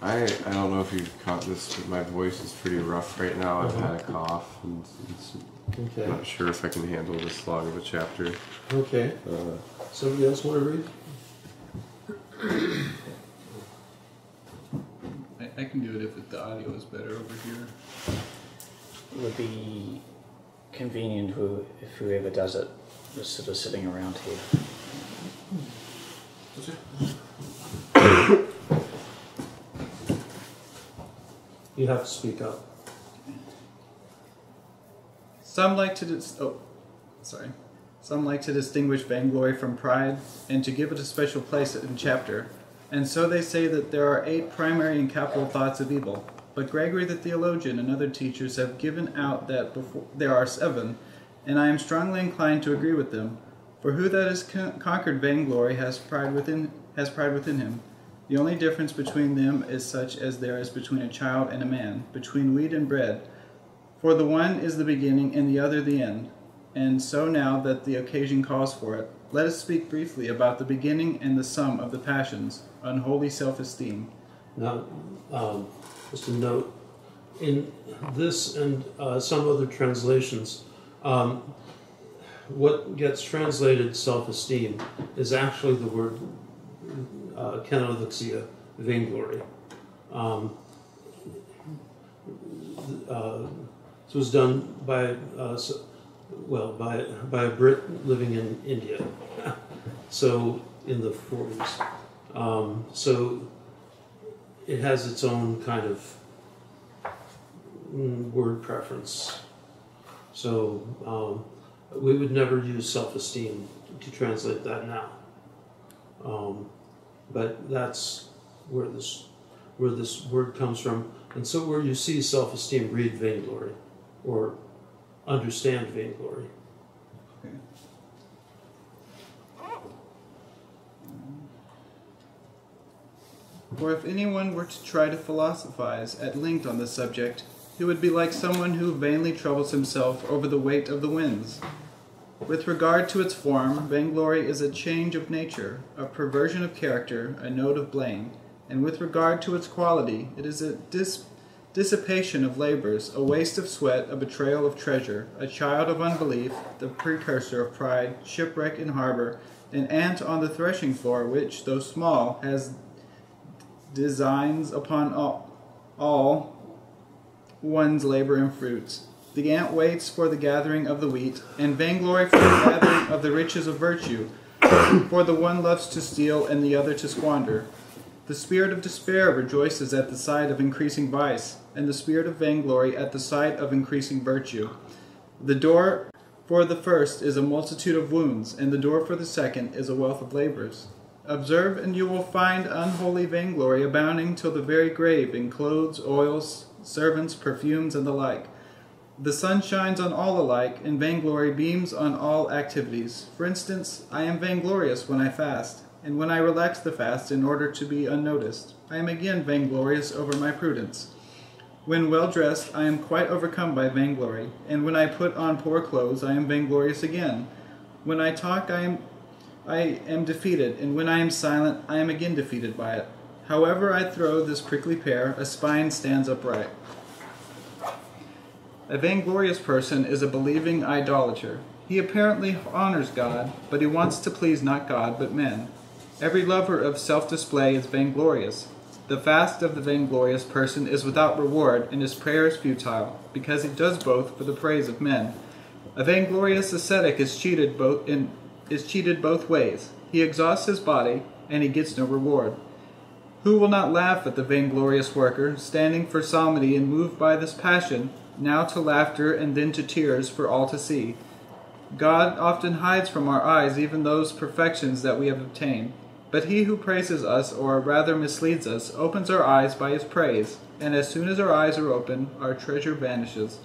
I don't know if you caught this, but my voice is pretty rough right now. I've had a cough, and I'm not sure if I can handle this long of a chapter. Okay. Somebody else want to read? I can do it if the audio is better over here. It would be convenient if whoever does it was sort of sitting around here. You have to speak up. Some like to distinguish vainglory from pride, and to give it a special place in chapter. And so they say that there are 8 primary and capital thoughts of evil. But Gregory the theologian and other teachers have given out that there are 7, and I am strongly inclined to agree with them. For who that has conquered vainglory has pride within him. The only difference between them is such as there is between a child and a man, between wheat and bread. For the one is the beginning and the other the end. And so now that the occasion calls for it, let us speak briefly about the beginning and the sum of the passions, unholy self-esteem. Now, just a note, in this and some other translations, what gets translated self-esteem is actually the word kenodoxia, vainglory. This was done by by a Brit living in India, so in the 40s. So it has its own kind of word preference. So we would never use self-esteem to translate that now. But that's where this word comes from. And so where you see self-esteem, read vainglory, or understand vainglory. Okay. For if anyone were to try to philosophize at length on this subject, he would be like someone who vainly troubles himself over the weight of the winds. With regard to its form, vainglory is a change of nature, a perversion of character, a note of blame, and with regard to its quality, it is a dissipation of labors, a waste of sweat, a betrayal of treasure, a child of unbelief, the precursor of pride, shipwreck in harbor, an ant on the threshing floor, which, though small, has designs upon all one's labor and fruits. The ant waits for the gathering of the wheat, and vainglory for the gathering of the riches of virtue, for the one loves to steal and the other to squander. The spirit of despair rejoices at the sight of increasing vice, and the spirit of vainglory at the sight of increasing virtue. The door for the first is a multitude of wounds, and the door for the second is a wealth of labors. Observe, and you will find unholy vainglory abounding till the very grave in clothes, oils, servants, perfumes, and the like. The sun shines on all alike, and vainglory beams on all activities. For instance, I am vainglorious when I fast, and when I relax the fast in order to be unnoticed, I am again vainglorious over my prudence. When well dressed, I am quite overcome by vainglory, and when I put on poor clothes, I am vainglorious again. When I talk, I am defeated, and when I am silent, I am again defeated by it. However I throw this prickly pear, a spine stands upright. A vainglorious person is a believing idolater. He apparently honors God, but he wants to please not God, but men. Every lover of self-display is vainglorious. The fast of the vainglorious person is without reward, and his prayer is futile, because he does both for the praise of men. A vainglorious ascetic is cheated both ways. He exhausts his body, and he gets no reward. Who will not laugh at the vainglorious worker, standing for psalmody and moved by this passion, now to laughter and then to tears for all to see? God often hides from our eyes even those perfections that we have obtained. But he who praises us, or rather misleads us, opens our eyes by his praise, and as soon as our eyes are open, our treasure vanishes.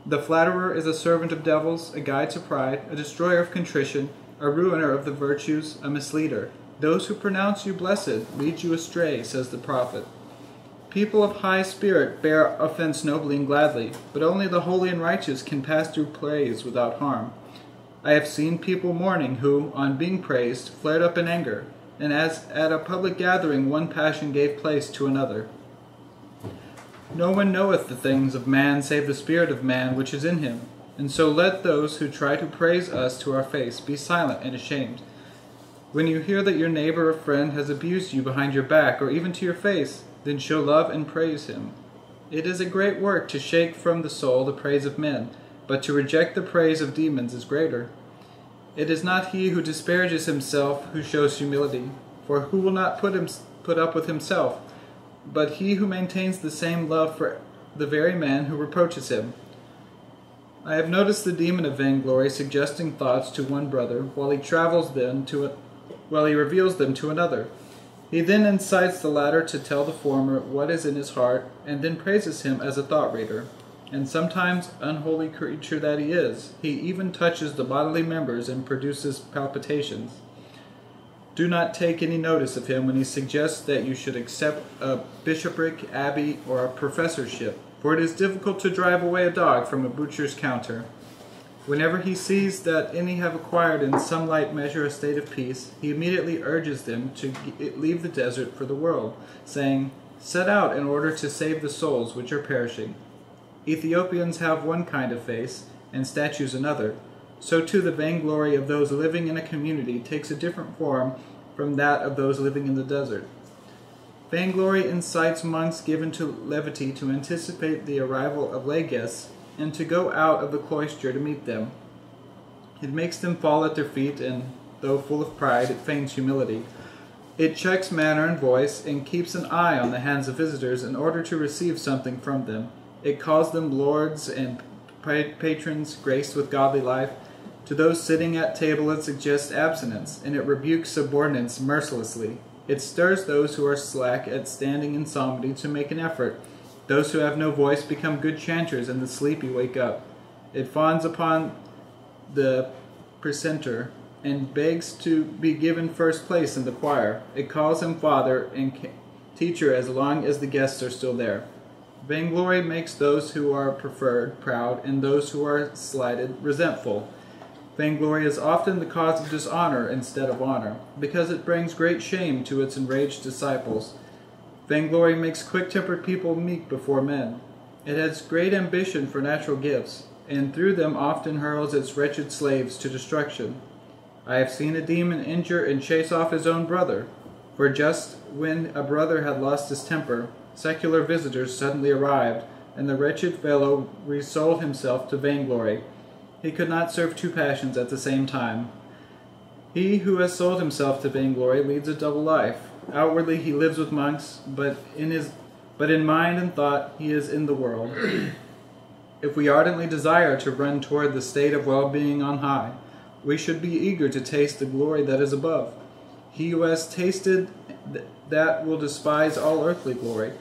The flatterer is a servant of devils, a guide to pride, a destroyer of contrition, a ruiner of the virtues, a misleader. Those who pronounce you blessed lead you astray, says the prophet. People of high spirit bear offense nobly and gladly, but only the holy and righteous can pass through praise without harm. I have seen people mourning who, on being praised, flared up in anger, and as at a public gathering one passion gave place to another. No one knoweth the things of man save the spirit of man which is in him, and so let those who try to praise us to our face be silent and ashamed. When you hear that your neighbor or friend has abused you behind your back, or even to your face, then show love and praise him. It is a great work to shake from the soul the praise of men, but to reject the praise of demons is greater. It is not he who disparages himself who shows humility, for who will not put up with himself, but he who maintains the same love for the very man who reproaches him. I have noticed the demon of vainglory suggesting thoughts to one brother, while he reveals them to another. He then incites the latter to tell the former what is in his heart, and then praises him as a thought reader. and sometimes unholy creature that he is, he even touches the bodily members and produces palpitations. Do not take any notice of him when he suggests that you should accept a bishopric, abbey, or a professorship, for it is difficult to drive away a dog from a butcher's counter. Whenever he sees that any have acquired in some light measure a state of peace, he immediately urges them to leave the desert for the world, saying, "Set out in order to save the souls which are perishing." Ethiopians have one kind of face, and statues another. So too the vainglory of those living in a community takes a different form from that of those living in the desert. Vainglory incites monks given to levity to anticipate the arrival of lay guests, and to go out of the cloister to meet them. It makes them fall at their feet, and, though full of pride, it feigns humility. It checks manner and voice, and keeps an eye on the hands of visitors in order to receive something from them. It calls them lords and patrons graced with godly life. To those sitting at table it suggests abstinence, and it rebukes subordinates mercilessly. It stirs those who are slack at standing in psalmody to make an effort. Those who have no voice become good chanters, and the sleepy wake up. It fawns upon the precentor, and begs to be given first place in the choir. It calls him father and teacher as long as the guests are still there. Vainglory makes those who are preferred proud, and those who are slighted resentful. Vainglory is often the cause of dishonor instead of honor, because it brings great shame to its enraged disciples. Vainglory makes quick-tempered people meek before men. It has great ambition for natural gifts, and through them often hurls its wretched slaves to destruction. I have seen a demon injure and chase off his own brother, for just when a brother had lost his temper, secular visitors suddenly arrived, and the wretched fellow resold himself to vainglory. He could not serve two passions at the same time. He who has sold himself to vainglory leads a double life. Outwardly he lives with monks, but in mind and thought he is in the world. If we ardently desire to run toward the state of well-being on high, we should be eager to taste the glory that is above. He who has tasted that will despise all earthly glory.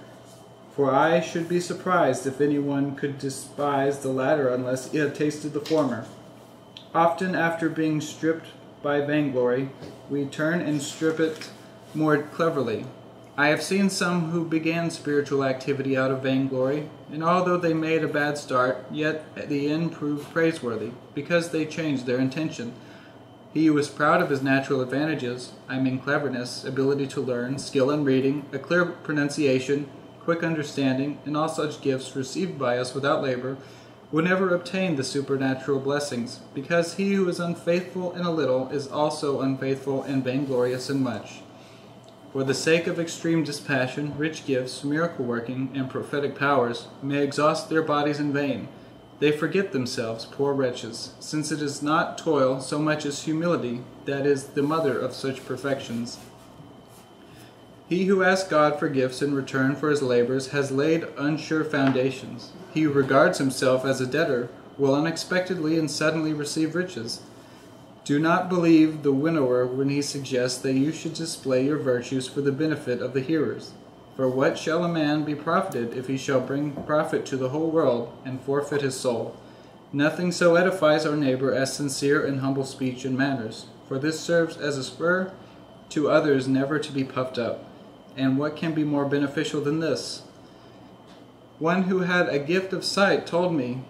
For I should be surprised if anyone could despise the latter unless he had tasted the former. Often after being stripped by vainglory, we turn and strip it more cleverly. I have seen some who began spiritual activity out of vainglory, and although they made a bad start, yet the end proved praiseworthy, because they changed their intention. He who is proud of his natural advantages, I mean cleverness, ability to learn, skill in reading, a clear pronunciation, quick understanding, and all such gifts received by us without labor, will never obtain the supernatural blessings, because he who is unfaithful in a little is also unfaithful and vainglorious in much. For the sake of extreme dispassion, rich gifts, miracle-working, and prophetic powers may exhaust their bodies in vain. They forget themselves, poor wretches, since it is not toil so much as humility that is the mother of such perfections. He who asks God for gifts in return for his labors has laid unsure foundations. He who regards himself as a debtor will unexpectedly and suddenly receive riches. Do not believe the winnower when he suggests that you should display your virtues for the benefit of the hearers. For what shall a man be profited if he shall bring profit to the whole world and forfeit his soul? Nothing so edifies our neighbor as sincere and humble speech and manners, for this serves as a spur to others never to be puffed up. And what can be more beneficial than this? One who had a gift of sight told me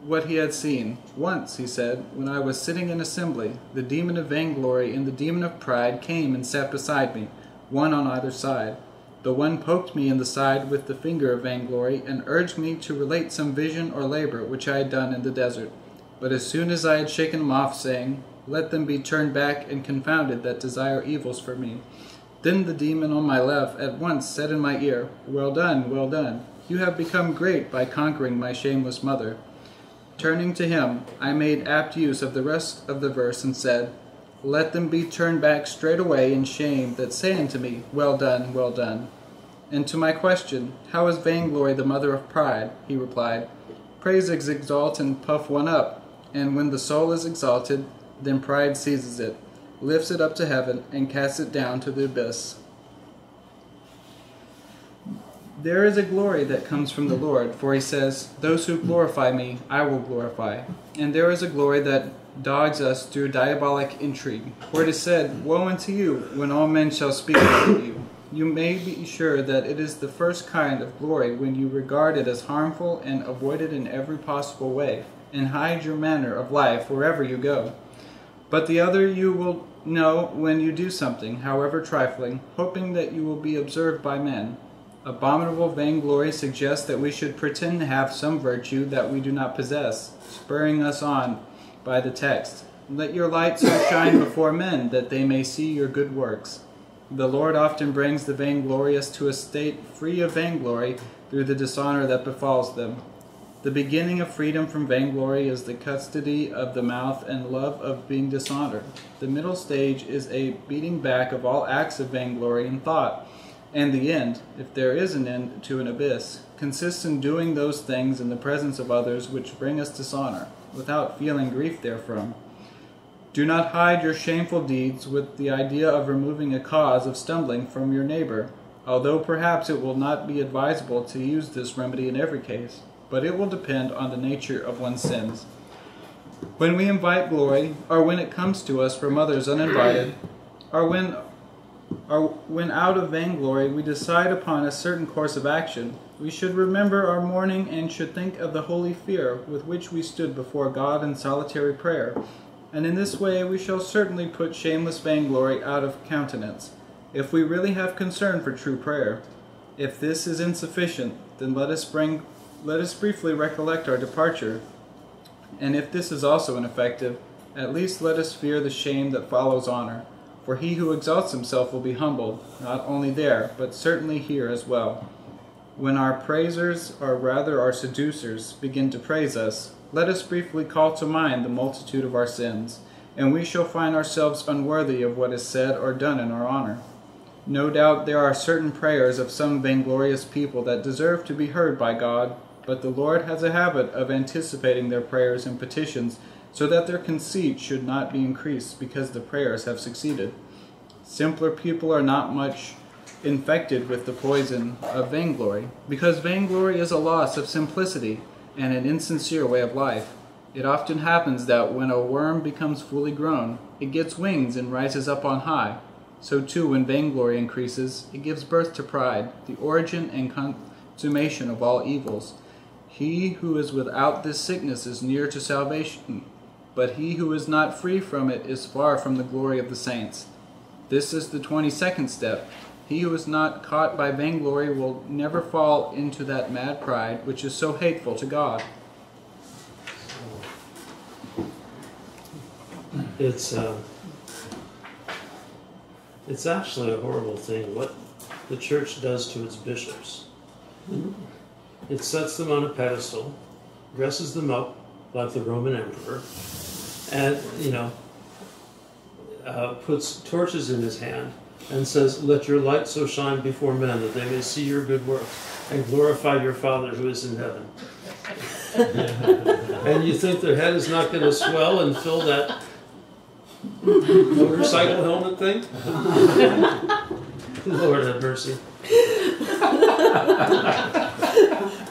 what he had seen. Once, he said, when I was sitting in assembly, the demon of vainglory and the demon of pride came and sat beside me, one on either side. The one poked me in the side with the finger of vainglory and urged me to relate some vision or labor which I had done in the desert. But as soon as I had shaken him off, saying, "Let them be turned back and confounded that desire evils for me," then the demon on my left at once said in my ear, well done. You have become great by conquering my shameless mother." Turning to him, I made apt use of the rest of the verse and said, "Let them be turned back straightway in shame that say unto me, well done. And to my question, how is vainglory the mother of pride? He replied, praises exalt and puff one up, and when the soul is exalted, then pride seizes it, lifts it up to heaven, and casts it down to the abyss. There is a glory that comes from the Lord, for he says, "Those who glorify me, I will glorify." And there is a glory that dogs us through diabolic intrigue. For it is said, "Woe unto you, when all men shall speak about you." You may be sure that it is the first kind of glory when you regard it as harmful and avoid it in every possible way, and hide your manner of life wherever you go. But the other you will know when you do something, however trifling, hoping that you will be observed by men. Abominable vainglory suggests that we should pretend to have some virtue that we do not possess, spurring us on by the text, "Let your light so shine before men that they may see your good works." The Lord often brings the vainglorious to a state free of vainglory through the dishonor that befalls them. The beginning of freedom from vainglory is the custody of the mouth and love of being dishonored. The middle stage is a beating back of all acts of vainglory in thought, and the end, if there is an end to an abyss, consists in doing those things in the presence of others which bring us dishonor, without feeling grief therefrom. Do not hide your shameful deeds with the idea of removing a cause of stumbling from your neighbor, although perhaps it will not be advisable to use this remedy in every case, but it will depend on the nature of one's sins. When we invite glory, or when it comes to us from others uninvited, or when out of vainglory we decide upon a certain course of action, we should remember our mourning and should think of the holy fear with which we stood before God in solitary prayer, and in this way we shall certainly put shameless vainglory out of countenance, if we really have concern for true prayer. If this is insufficient, then let us briefly recollect our departure, and if this is also ineffective, at least let us fear the shame that follows honor. For he who exalts himself will be humbled, not only there, but certainly here as well. When our praisers, or rather our seducers, begin to praise us, let us briefly call to mind the multitude of our sins, and we shall find ourselves unworthy of what is said or done in our honor. No doubt there are certain prayers of some vainglorious people that deserve to be heard by God, but the Lord has a habit of anticipating their prayers and petitions, so that their conceit should not be increased because the prayers have succeeded. Simpler people are not much infected with the poison of vainglory, because vainglory is a loss of simplicity and an insincere way of life. It often happens that when a worm becomes fully grown, it gets wings and rises up on high. So too, when vainglory increases, it gives birth to pride, the origin and consummation of all evils. He who is without this sickness is near to salvation, but he who is not free from it is far from the glory of the saints. This is the 22nd step. He who is not caught by vainglory will never fall into that mad pride which is so hateful to God. It's actually a horrible thing what the church does to its bishops. It sets them on a pedestal, dresses them up like the Roman emperor, and, puts torches in his hand and says, "Let your light so shine before men that they may see your good works and glorify your Father who is in heaven." And you think their head is not going to swell and fill that motorcycle helmet thing? Lord have mercy.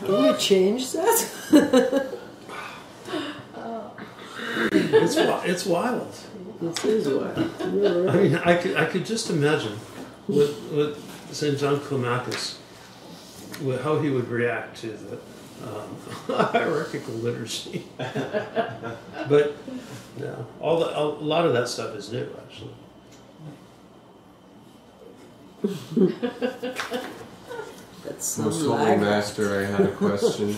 Can we change that? It's wild. It is wild. I mean, I could just imagine with St. John Climacus, how he would react to the hierarchical liturgy. But yeah, a lot of that stuff is new, actually. That's Most Holy Master, I had a question.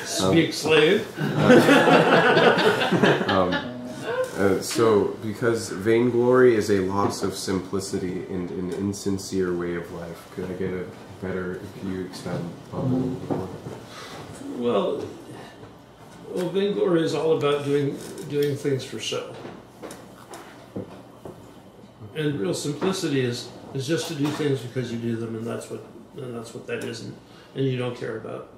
Speak, slave. So, because vainglory is a loss of simplicity and an insincere way of life, could I get a better, if you expand on that a little more? Well, vainglory is all about doing things for show. And real simplicity is just to do things because you do them, and that's what that is, and you don't care about.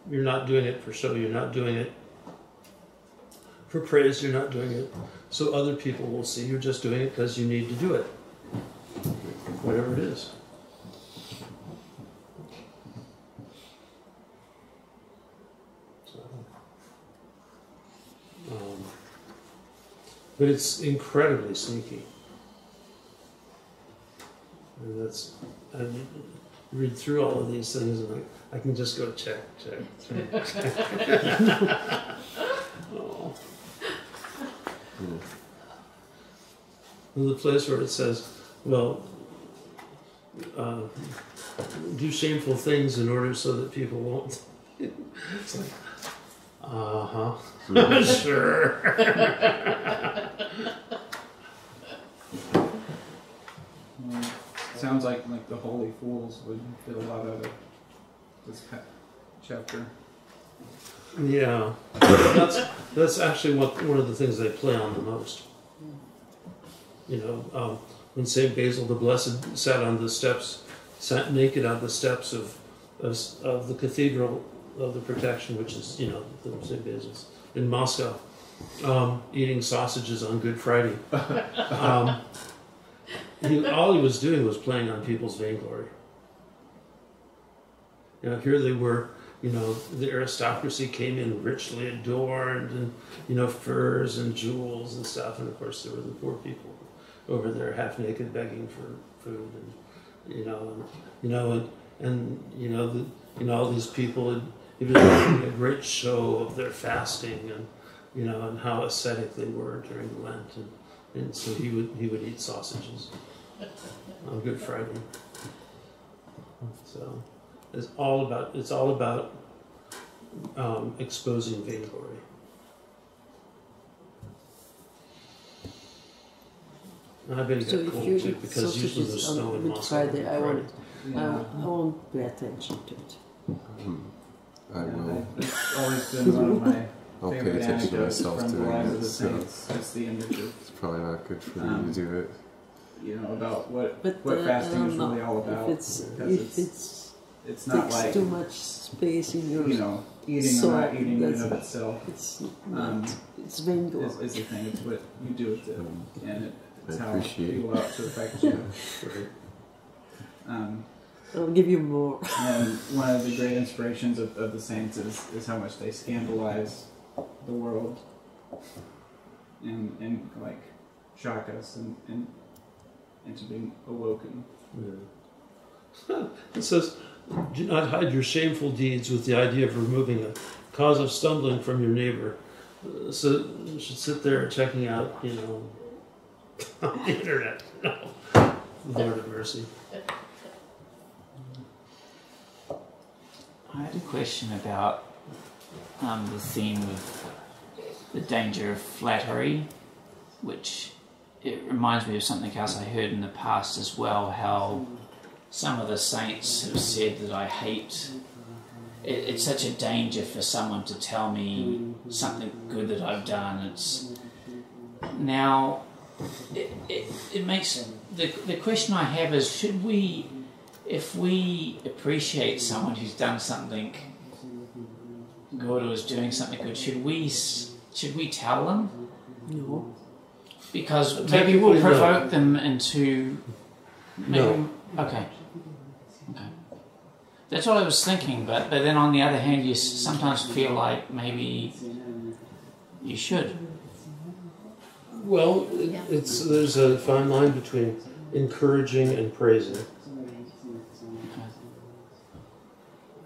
You're not doing it for show. You're not doing it for praise. You're not doing it so other people will see. You're just doing it because you need to do it. whatever it is. So, but it's incredibly sneaky. And that's, and read through all of these things and I can just go check. Oh. And the place where it says, well, do shameful things in order so that people won't. It's like, sure. Sounds like the Holy Fools would get a lot out of this chapter. Yeah, that's actually one of the things they play on the most. You know, when Saint Basil the Blessed sat naked on the steps of the Cathedral of the Protection, which is, you know, the Saint Basil's in Moscow, eating sausages on Good Friday. All he was doing was playing on people's vainglory. You know, here they were, you know, the aristocracy came in richly adorned and, you know, furs and jewels and stuff. And of course there were the poor people over there half naked begging for food and, all these people, he was making a great show of their fasting and, you know, and how ascetic they were during Lent. And so he would eat sausages on Good Friday. So it's all about exposing vainglory. I bet it So got if cold you too eat because usually there's sausages snow on in Good Moscow. Friday, I won't pay attention to it. I will. It's always been one of my I'll pay favorite attention to anecdotes myself from the doing lives it. of the So saints. Just the image of, it's probably not good for you to do it. you know, about what But fasting I is don't really know all about. if It's not takes like, too much space in your you know, eating soul, or not eating in and that's- of itself it's not, it's vainglory. is the thing. It's what you do with it, and it's I how appreciate people out to affect you. I'll give you more. And one of the great inspirations of the saints is how much they scandalize the world and like shock us and into being awoken. Yeah. It says, do not hide your shameful deeds with the idea of removing a cause of stumbling from your neighbor. So you should sit there checking out, you know, on the internet. No. Lord of mercy. I had a question about the theme of the danger of flattery, which it reminds me of something else I heard in the past as well, how some of the saints have said that I hate... It's such a danger for someone to tell me something good that I've done. Now, it makes... The question I have is, should we... If we appreciate someone who's done something good or is doing something good, should we tell them? No. Because maybe we'll provoke them into... No. Okay. That's what I was thinking, but then on the other hand, you sometimes feel like maybe you should. Well, there's a fine line between encouraging and praising.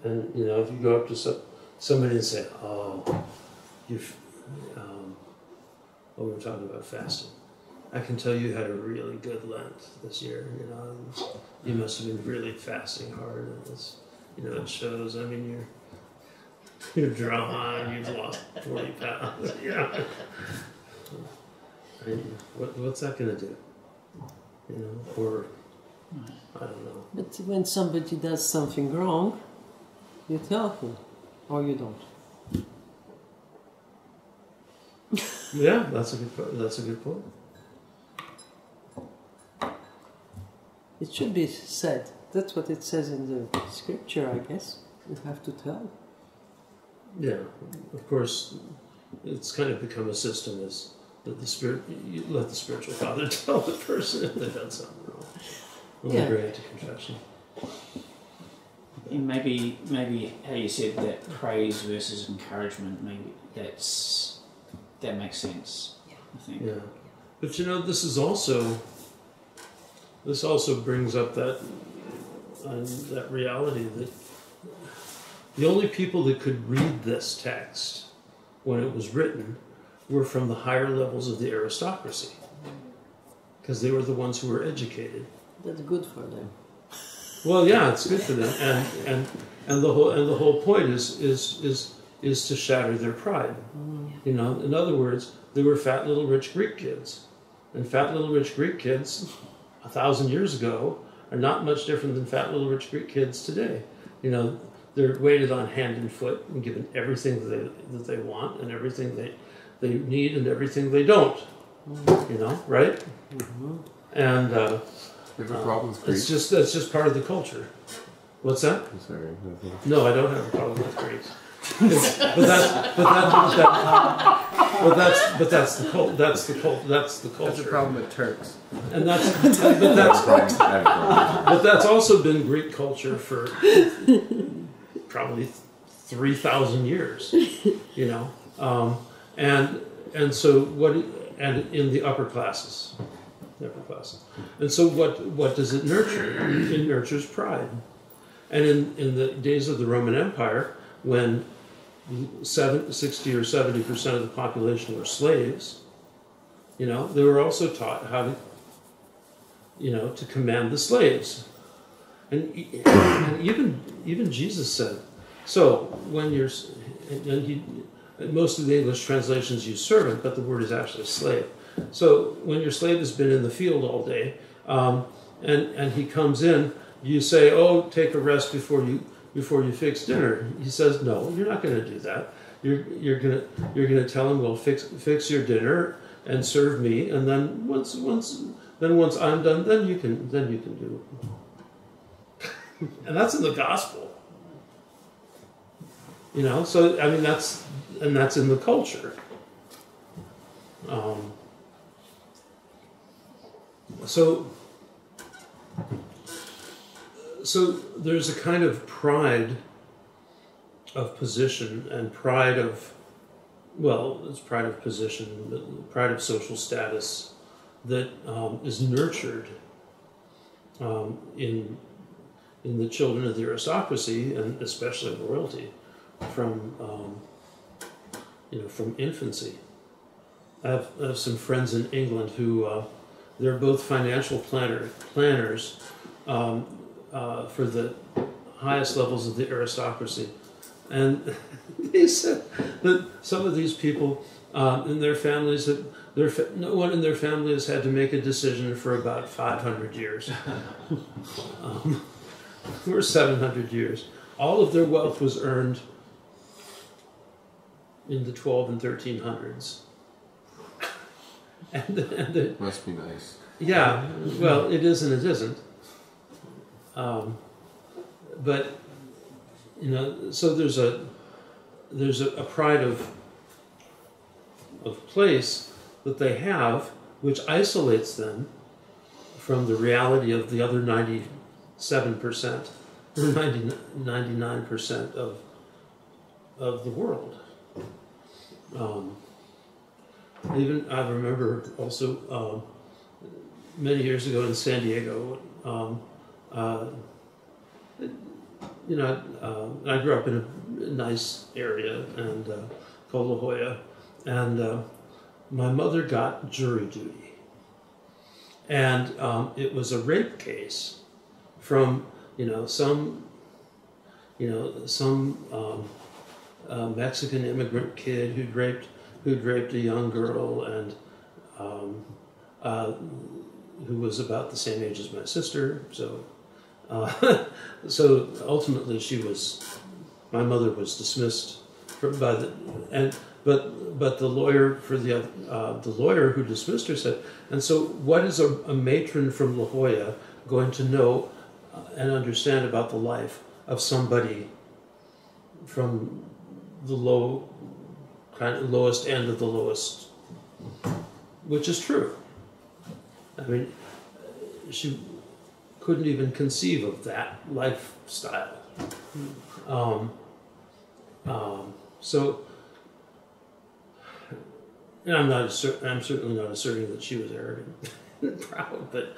And, you know, if you go up to somebody and say, oh, we were talking about fasting. I can tell you had a really good Lent this year, you know, and you must have been really fasting hard. And it's, you know, it shows, I mean, you're drawn, you've lost 40 pounds, yeah. I mean, what's that going to do? You know, or, I don't know. But when somebody does something wrong, you tell him, or you don't. Yeah, that's a good point. It should be said. That's what it says in the scripture, I guess. You have to tell. Yeah, of course, it's kind of become a system is that you let the spiritual father tell the person if they've done something wrong. Only granted confession. And maybe how you said that praise versus encouragement, maybe that makes sense. I think. Yeah, but this also brings up that reality that the only people that could read this text when it was written were from the higher levels of the aristocracy, because they were the ones who were educated. That's good for them. Well, yeah, it's good for them, and the whole point is to shatter their pride. In other words, they were fat little rich Greek kids, and fat little rich Greek kids 1,000 years ago are not much different than fat little rich Greek kids today. They're weighted on hand and foot and given everything that they want and everything they need and everything they don't. Right? Mm-hmm. And you have a problem with Greece? That's just part of the culture. What's that? I'm sorry. Nothing. No, I don't have a problem with Greece. That's the culture. That's the culture. That's the problem with Turks. And but that's also been Greek culture for probably 3,000 years. And so and in the upper classes. And so what does it nurture? It nurtures pride. And in the days of the Roman Empire, when 60 or 70% of the population were slaves, they were also taught how to command the slaves. And even Jesus said, so when you're, most of the English translations use servant, but the word is actually slave. So when your slave has been in the field all day, and he comes in, you say, "Oh, take a rest before you fix dinner." He says, "No, you're not going to do that. You're gonna tell him, well, fix your dinner and serve me, and then once I'm done, then you can do it." And that's in the gospel. So I mean that's in the culture. So there's a kind of pride of position and pride of, it's pride of position, but pride of social status that is nurtured in the children of the aristocracy and especially royalty from infancy. I have some friends in England who they're both financial planners for the highest levels of the aristocracy, and they said that some of these people in their families no one in their family has had to make a decision for about 500 years, or 700 years. All of their wealth was earned in the 12 and 1300s. And must be nice. Yeah, well, it is and it isn't. But so there's a pride of place that they have, which isolates them from the reality of the other 97% or 99% of the world. I remember also many years ago in San Diego. I grew up in a nice area and called La Jolla, and my mother got jury duty, and it was a rape case from some Mexican immigrant kid who'd raped a young girl and who was about the same age as my sister. So ultimately my mother was dismissed but the lawyer the lawyer who dismissed her said, and so what is a matron from La Jolla going to know and understand about the life of somebody from the lowest end of the lowest, which is true. I mean, she couldn't even conceive of that lifestyle. So, and I'm certainly not asserting that she was arrogant and proud, but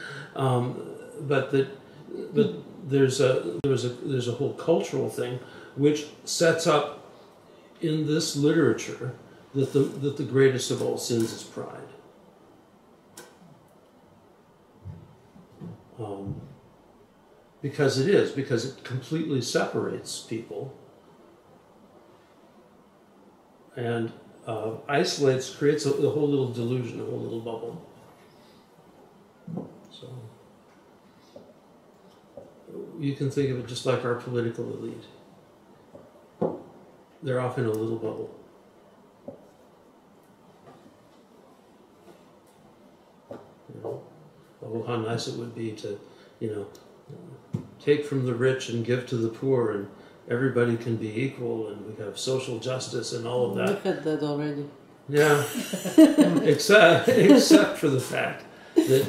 there's a whole cultural thing which sets up in this literature that the greatest of all sins is pride. Because it completely separates people and isolates, creates a whole little delusion, a whole little bubble. So you can think of it just like our political elite. They're off in a little bubble. You know, oh, how nice it would be to, take from the rich and give to the poor, and everybody can be equal, and we have social justice and all of that. Look at that already. Yeah, except for the fact that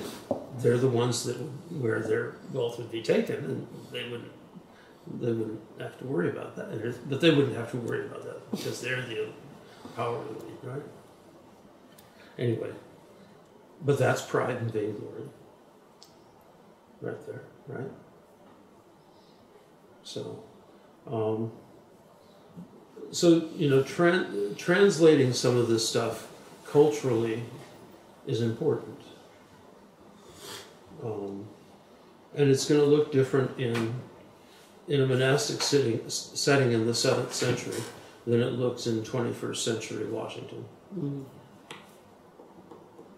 they're the ones where their wealth would be taken, and they wouldn't have to worry about that. But they wouldn't have to worry about that because they're the power elite, right? Anyway, but that's pride and vainglory, right there, right? So, translating some of this stuff culturally is important. And it's going to look different in a monastic setting in the 7th century than it looks in 21st century Washington. Mm-hmm.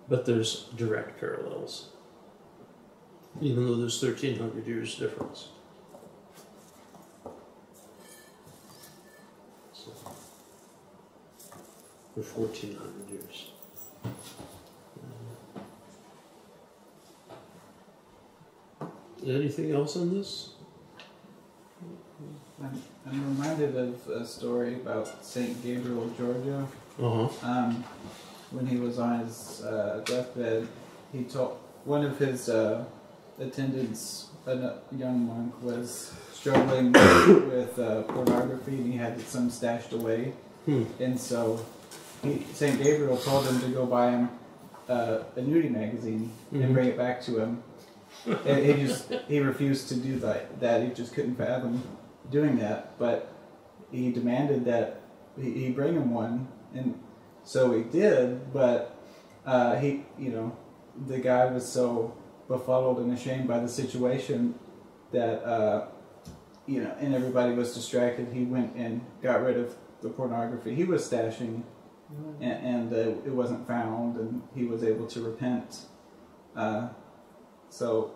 But there's direct parallels, even though there's 1,300 years difference. So, or 1,400 years. Anything else on this? I'm reminded of a story about St. Gabriel of Georgia. Uh-huh. When he was on his deathbed, he told one of his attendants, a young monk, was struggling with pornography, and he had some stashed away. And so St. Gabriel told him to go buy him a nudie magazine and bring it back to him. And he refused to do that. He just couldn't fathom doing that. But he demanded that he bring him one, and so he did. But the guy was so befuddled and ashamed by the situation that and everybody was distracted. He went and got rid of the pornography he was stashing, and it wasn't found, and he was able to repent. So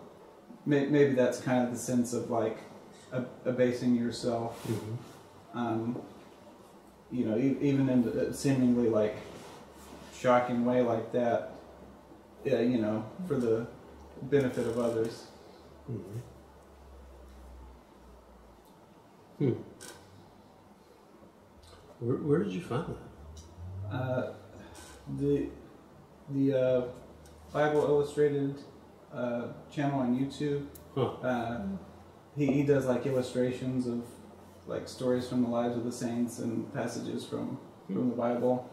maybe that's kind of the sense of like abasing yourself, even in a seemingly like shocking way like that, for the benefit of others. Where did you find that? The Bible Illustrated channel on YouTube. He does like illustrations of like stories from the lives of the saints and passages from the Bible.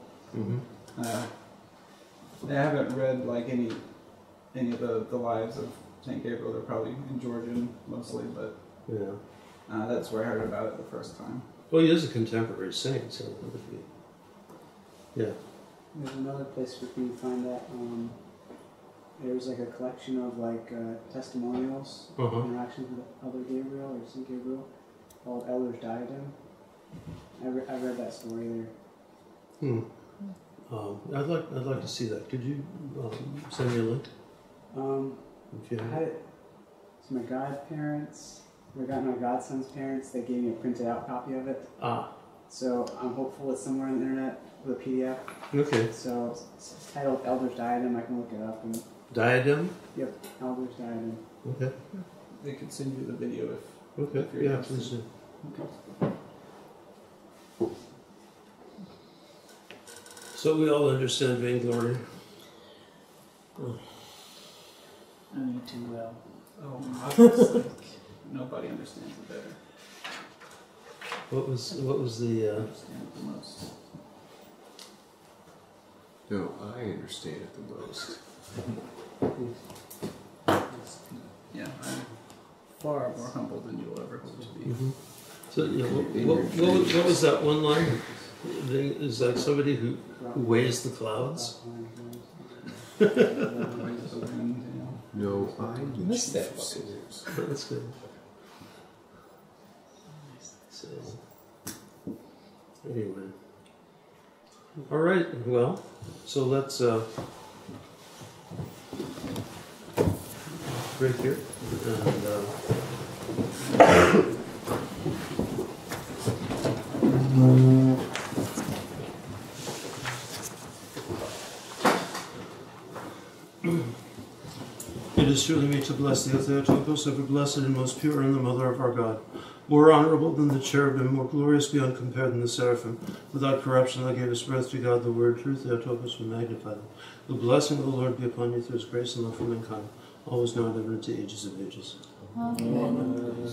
I haven't read like any of the lives of St. Gabriel. They're probably in Georgian mostly, but that's where I heard about it the first time. Well, he is a contemporary saint, so it would be. Yeah. There's another place where you can find that. There's like a collection of like testimonials, interactions with Elder Gabriel or St. Gabriel, called Elder's Diadem. I read that story there. I'd like to see that. Could you send me a link? If you I had it. So my my godson's parents, they gave me a printed out copy of it. So I'm hopeful it's somewhere on the internet with a PDF. Okay. So it's titled Elder's Diadem. I can look it up. Diadem? Yep, Elder's Diadem. Okay. They could send you the video if you're yeah, interested. please do. Okay. So we all understand vainglory. Only too well. Oh, it's like, nobody understands it better. What was the? Understand it the most. No, I understand it the most. Yeah, I'm far more humble than you'll ever hope to be. So what was that one line? Is like somebody who weighs the clouds. No, I missed that. That's good. So anyway, all right. Well, so let's break here and. It is truly meet to bless the Theotokos, ever blessed and most pure, and the Mother of our God, more honorable than the cherubim, more glorious beyond compare than the seraphim, without corruption that gave us birth to God, the Word, true Theotokos, we magnify them. The blessing of the Lord be upon you through His grace and love for mankind, always now and ever into ages of ages. Amen.